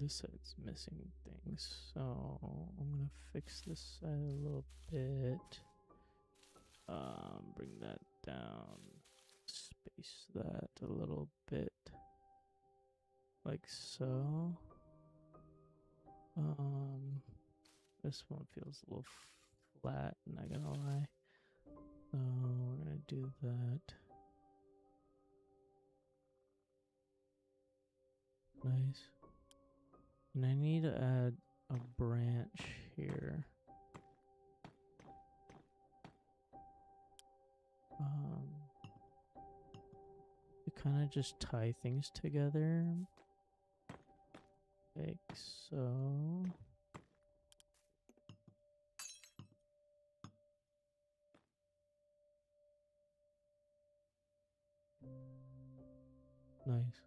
This side's missing things, so I'm gonna fix this side a little bit. Bring that down. Space that a little bit, like so. This one feels a little flat, not gonna lie. So we're gonna do that. Nice. And I need to add a branch here. To kind of just tie things together. Like so. Nice.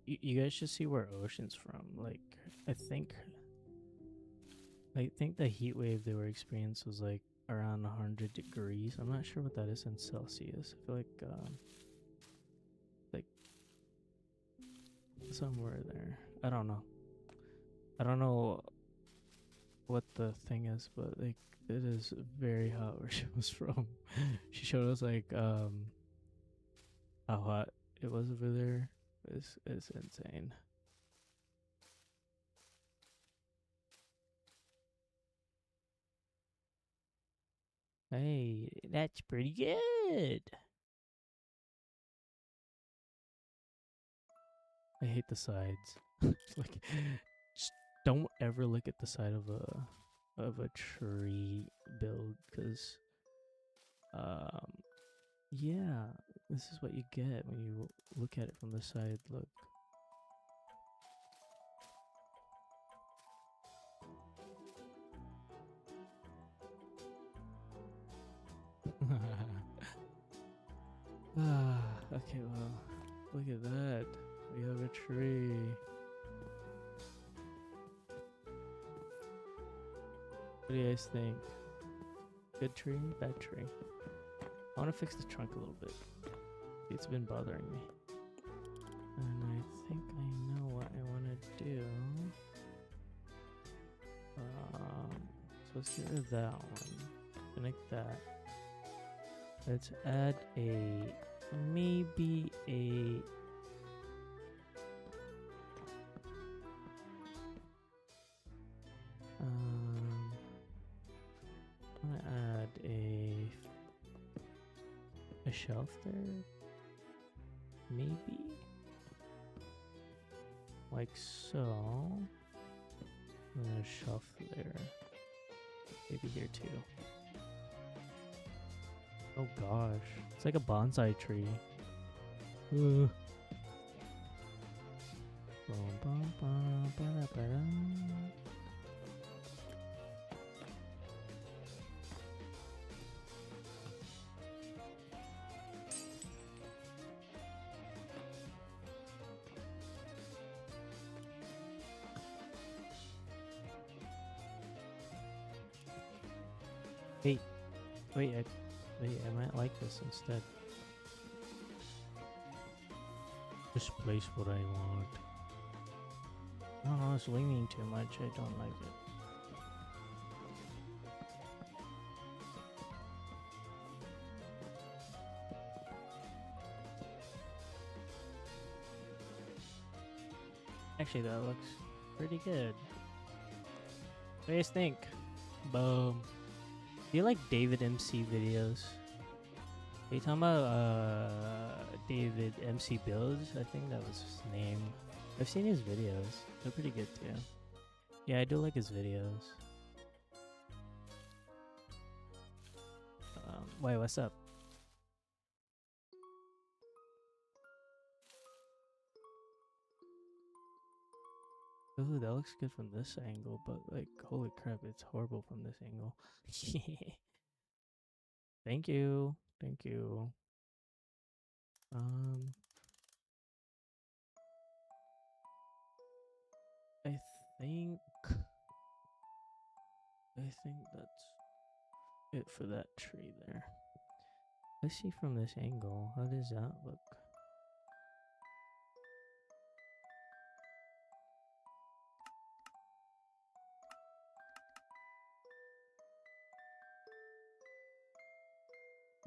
You guys should see where Ocean's from. Like, I think the heat wave they were experiencing was like around 100 degrees. I'm not sure what that is in Celsius. I feel like somewhere there. I don't know. I don't know what the thing is, but like it is very hot where she was from. She showed us like how hot it was over there. It's insane. Hey, that's pretty good. I hate the sides. Like, just don't ever look at the side of a tree build, because yeah, this is what you get when you look at it from the side. Look. Okay, well, look at that. We have a tree. What do you guys think? Good tree? Bad tree? I want to fix the trunk a little bit. It's been bothering me. And I think I know what I want to do. So let's get rid of that one. Connect that. Let's add maybe a I'm gonna add a shelf there, maybe like so, and a shelf there, maybe here too. Oh gosh, it's like a bonsai tree. Bum, bum, bum, ba-da-ba-da. Wait, I might like this instead. Just place what I want. I don't know, it's leaning too much. I don't like it. Actually, that looks pretty good. What do you guys think? Boom. Do you like David MC videos? Are you talking about David MC Builds? I think that was his name. I've seen his videos. They're pretty good too. Yeah, I do like his videos. Wait, what's up? Ooh, that looks good from this angle, but like, holy crap, it's horrible from this angle. Thank you. Thank you. I think that's it for that tree there. Let's see from this angle. How does that look?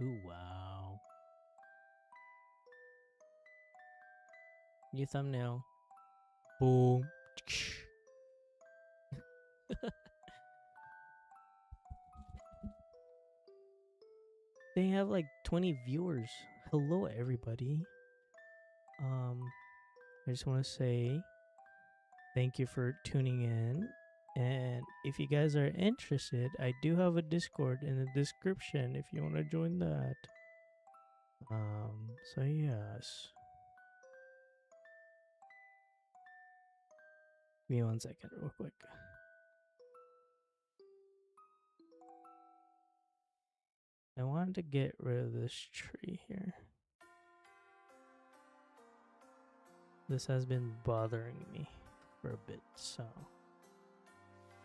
Ooh, wow. New thumbnail. Boom. They have like 20 viewers. Hello, everybody. I just want to say thank you for tuning in. And if you guys are interested, I do have a Discord in the description if you want to join that. So yes. Give me 1 second real quick. I wanted to get rid of this tree here. This has been bothering me for a bit, so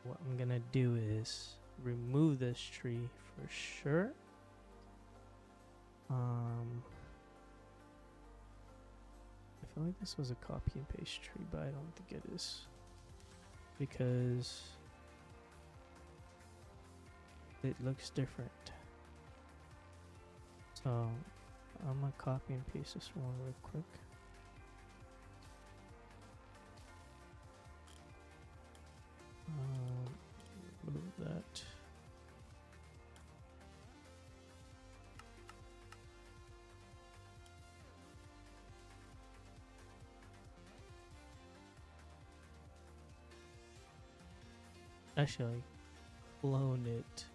what I'm gonna do is remove this tree for sure. feel like this was a copy and paste tree, but I don't think it is. Because it looks different. So I'm gonna copy and paste this one real quick. Move that. Actually, clone it.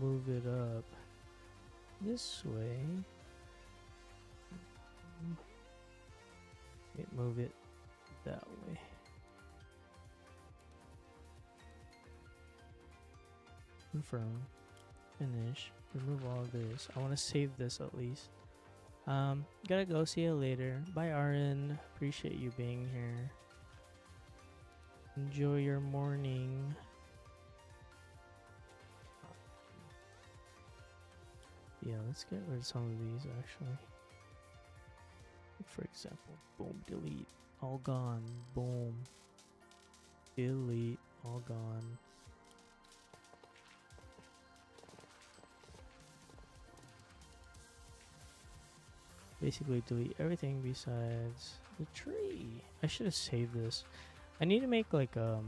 Move it up this way. Move it that way. Confirm. Finish. Remove all this. I want to save this at least. Gotta go. See you later. Bye, Aaron. Appreciate you being here. Enjoy your morning. Yeah, let's get rid of some of these actually. For example, boom, delete, all gone, boom, delete, all gone. Basically delete everything besides the tree. I should have saved this. I need to make like a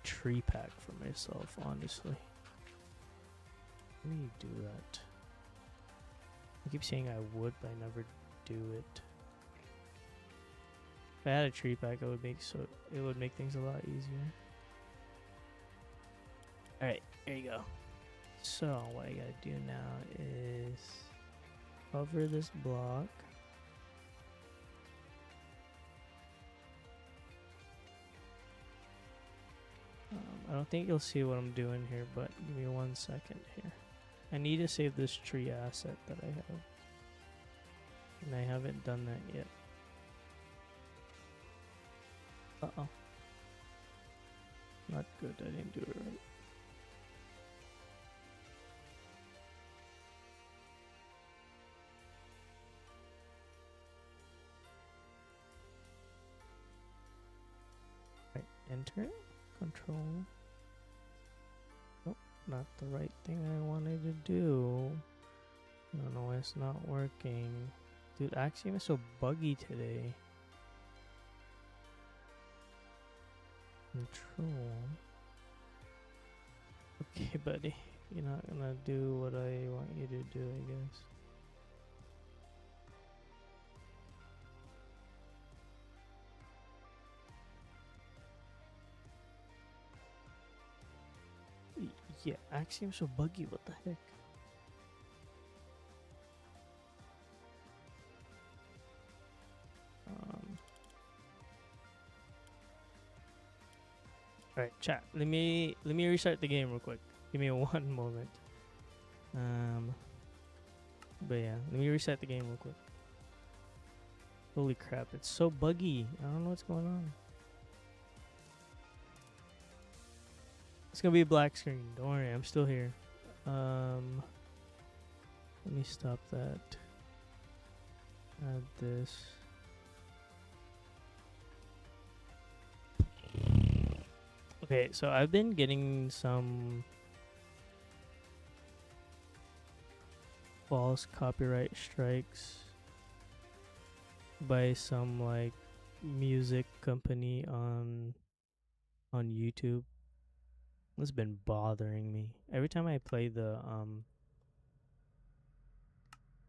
tree pack for myself, honestly. Let me do that. I keep saying I would, but I never do it. If I had a tree pack, it would make things a lot easier. All right, here you go. So what I gotta do now is cover this block. I don't think you'll see what I'm doing here, but give me 1 second here. I need to save this tree asset that I have. And I haven't done that yet. Uh-oh. Not good, I didn't do it right. Right, enter, control. Nope, not the right thing I wanted to do. I don't know why it's not working. Dude, Axiom is so buggy today. Control. Okay, buddy. You're not gonna do what I want you to do, I guess. Yeah, Axiom's so buggy, what the heck? Alright, chat. Let me restart the game real quick. Give me 1 moment. But yeah, let me reset the game real quick. Holy crap, it's so buggy. I don't know what's going on. It's gonna be a black screen. Don't worry, I'm still here. Let me stop that. Add this. Okay, so I've been getting some false copyright strikes by some like music company on YouTube. It's been bothering me. Every time I play the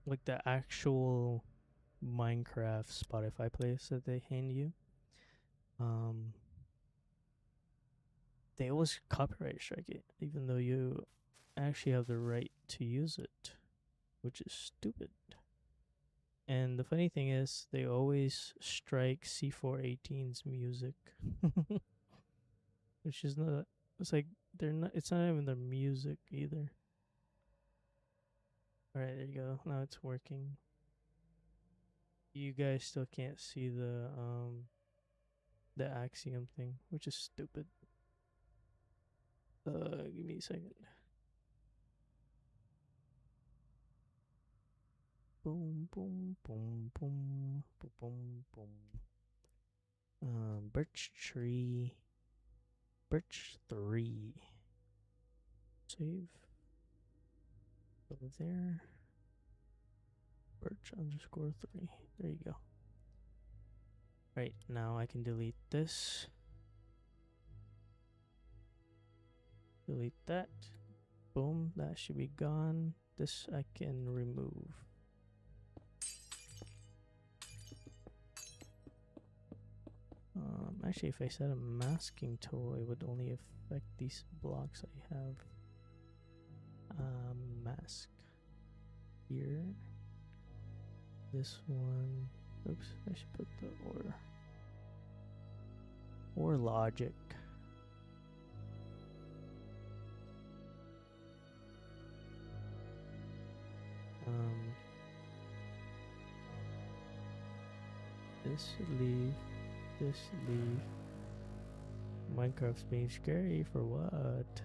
like the actual Minecraft Spotify playlist that they hand you, they always copyright strike it, even though you actually have the right to use it, which is stupid. And the funny thing is, they always strike C418's music, which is not. It's like they're not. It's not even their music either. All right, there you go. Now it's working. You guys still can't see the Axiom thing, which is stupid. Give me a second. Boom, boom, boom, boom, boom, boom, boom. Birch tree. Birch 3. Save. Go there. Birch underscore 3. There you go. Right, now I can delete this. Delete that. Boom, that should be gone. This I can remove. Actually, if I set a masking tool, it would only affect these blocks I have. Mask here. This one. Oops, I should put the or logic. This leave. This leave. Minecraft's being scary for what?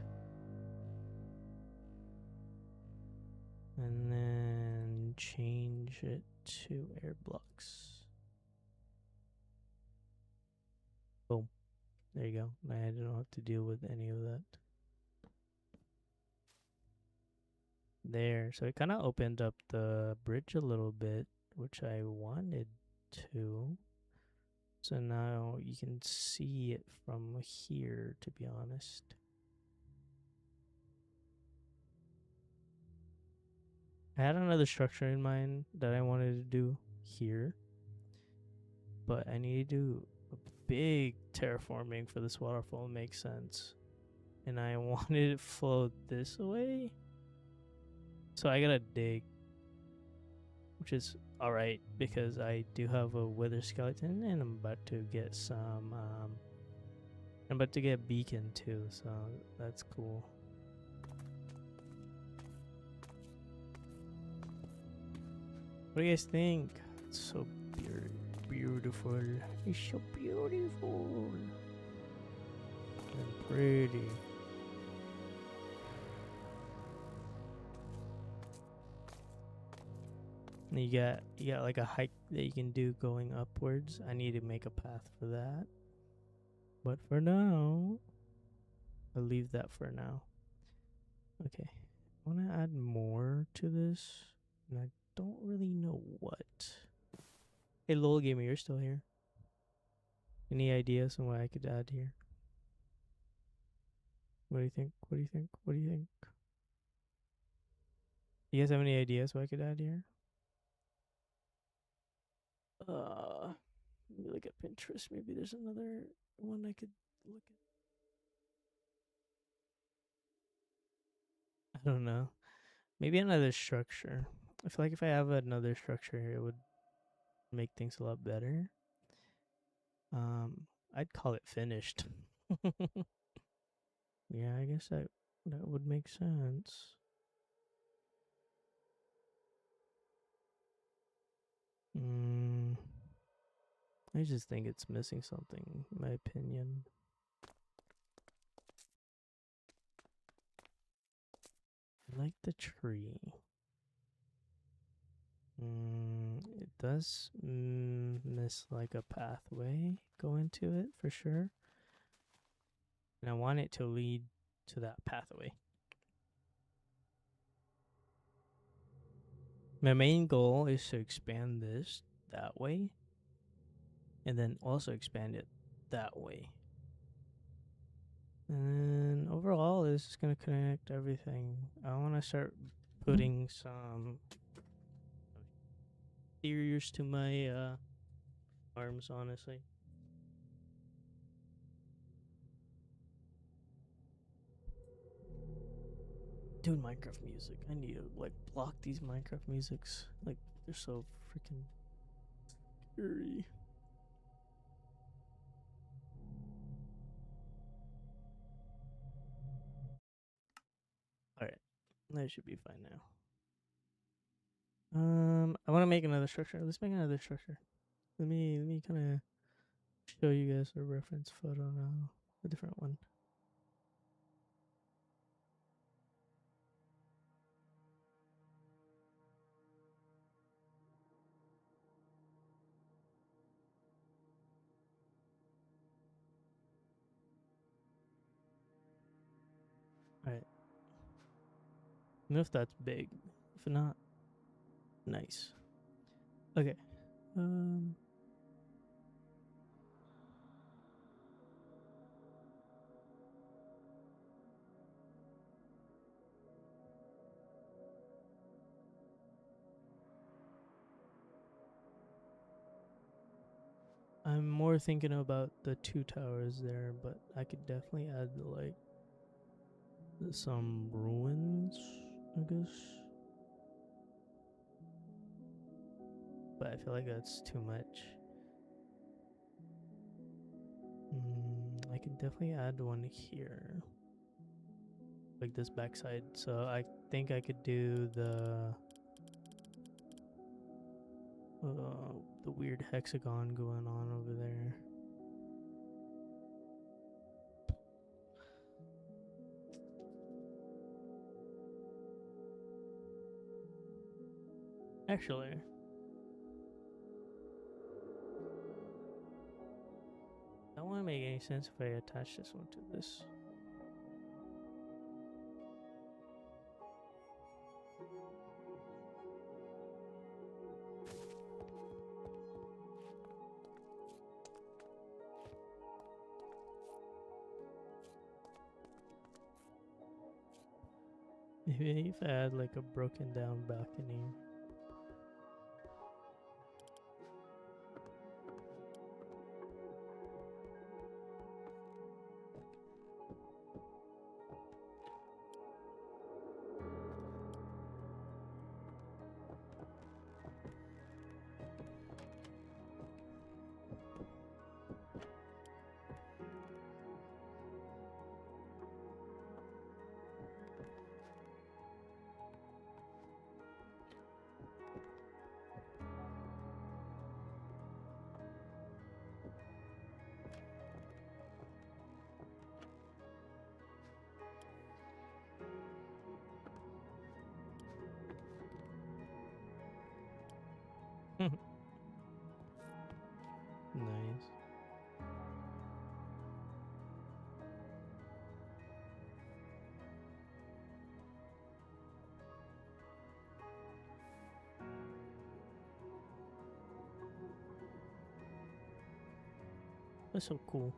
And then change it to air blocks. Boom. There you go. I don't have to deal with any of that. There. So it kind of opened up the bridge a little bit, which I wanted to. So now you can see it from here, to be honest. I had another structure in mind that I wanted to do here, but I need to do a big terraforming for this waterfall to make sense. And I wanted it to flow this way. So I gotta dig, which is alright because I do have a wither skeleton and I'm about to get some, I'm about to get a beacon too, so that's cool. What do you guys think? It's so beautiful. It's so beautiful and pretty. And you got like a hike that you can do going upwards. I need to make a path for that. But for now, I'll leave that for now. Okay. I want to add more to this. And I don't really know what. Hey, Lol Gamer, you're still here. Any ideas on what I could add here? What do you think? What do you think? What do you think? You guys have any ideas what I could add here? Maybe look at Pinterest. Maybe there's another one I could look at. I don't know. Maybe another structure. I feel like if I have another structure here, it would make things a lot better. I'd call it finished. Yeah, I guess that would make sense. I just think it's missing something, in my opinion. I like the tree. It does miss like a pathway going to it for sure. And I want it to lead to that pathway. My main goal is to expand this that way. And then also expand it that way. And overall, this is going to connect everything. I want to start putting some exteriors to my arms, honestly. Dude, Minecraft music. I need to like block these Minecraft musics. Like they're so freaking scary. Alright. That should be fine now. I want to make another structure. Let's make another structure. Let me kind of show you guys a reference photo now. A different one. know if that's big. If not, nice. Okay. I'm more thinking about the 2 towers there, but I could definitely add like some ruins, I guess. But I feel like that's too much. I can definitely add one here, like this backside. So I think I could do the weird hexagon going on over there. Actually, that wouldn't make any sense if I attach this one to this. Maybe if I add like a broken down balcony. Nice. That's so cool.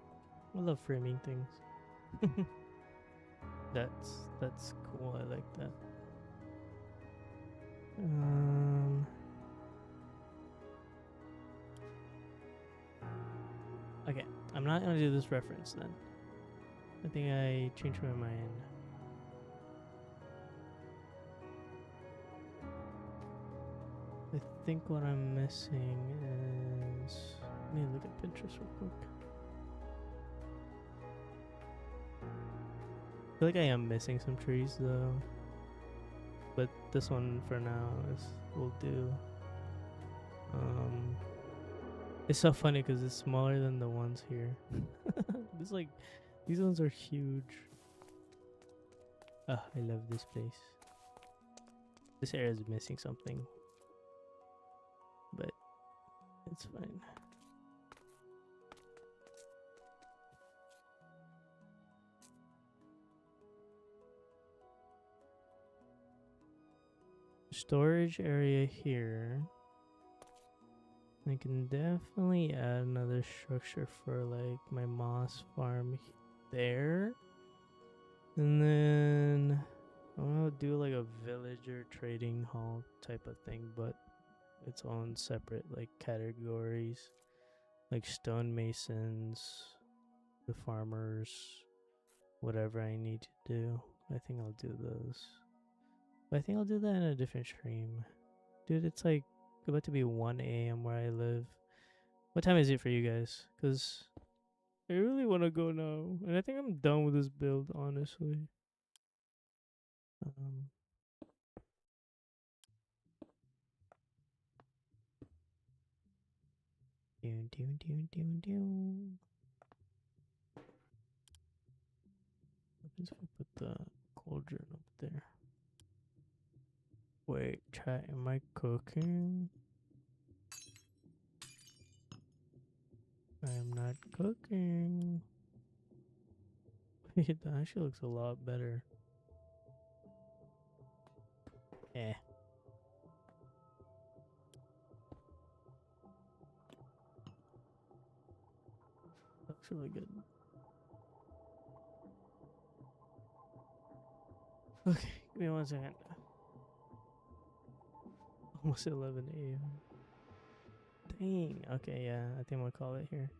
I love framing things. That's cool. I like that. Okay, I'm not gonna do this reference then. I think I changed my mind. I think what I'm missing is. Let me look at Pinterest real quick. I feel like I am missing some trees though. But this one for now will do. It's so funny because it's smaller than the ones here. It's like these ones are huge. I love this place. This area is missing something, but it's fine. Storage area here. I can definitely add another structure for like my moss farm there. And then I'm gonna do like a villager trading hall type of thing, but its own separate like categories, like stonemasons, the farmers, whatever I need to do. I think I'll do those. But I think I'll do that in a different stream. Dude, it's like about to be 1 a.m. where I live. What time is it for you guys? Because I really want to go now. And I think I'm done with this build, honestly. What happens if I put the cauldron up there? Wait, chat, am I cooking? I am not cooking. That actually looks a lot better. Eh. Looks really good. Okay, give me 1 second. Almost 11 a.m. Dang. Okay, yeah, I think we'll call it here.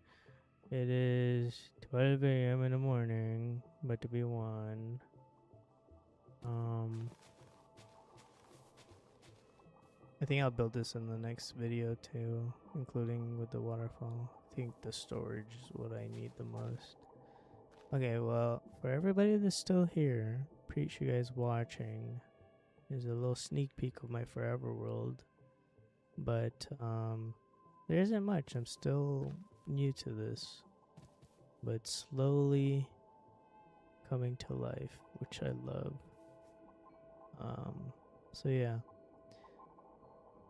It is 12 a.m. in the morning, about to be 1. I think I'll build this in the next video too, including with the waterfall. I think the storage is what I need the most. Okay, well, for everybody that's still here, appreciate you guys watching. Here's a little sneak peek of my forever world. But there isn't much. I'm still new to this. But slowly coming to life, which I love. So yeah.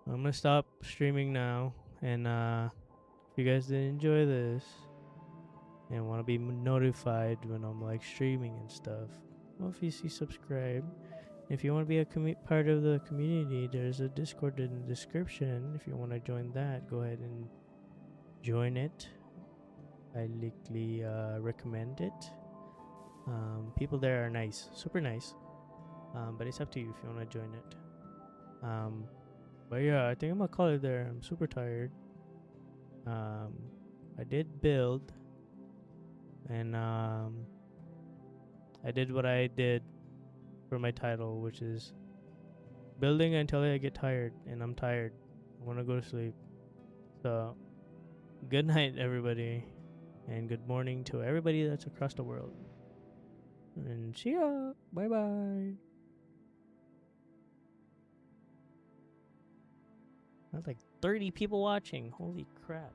I'm gonna stop streaming now, and if you guys did enjoy this and want to be notified when I'm like streaming and stuff, well, if you see subscribe. If you want to be a part of the community, there's a Discord in the description. If you want to join that, go ahead and join it. I likely recommend it. People there are nice, super nice. But it's up to you if you want to join it. But yeah, I think I'm gonna call it there. I'm super tired. I did build, and I did what I did for my title, which is building until I get tired, and I'm tired. I want to go to sleep. So, good night, everybody, and good morning to everybody that's across the world. And see ya. Bye bye. That's like 30 people watching. Holy crap.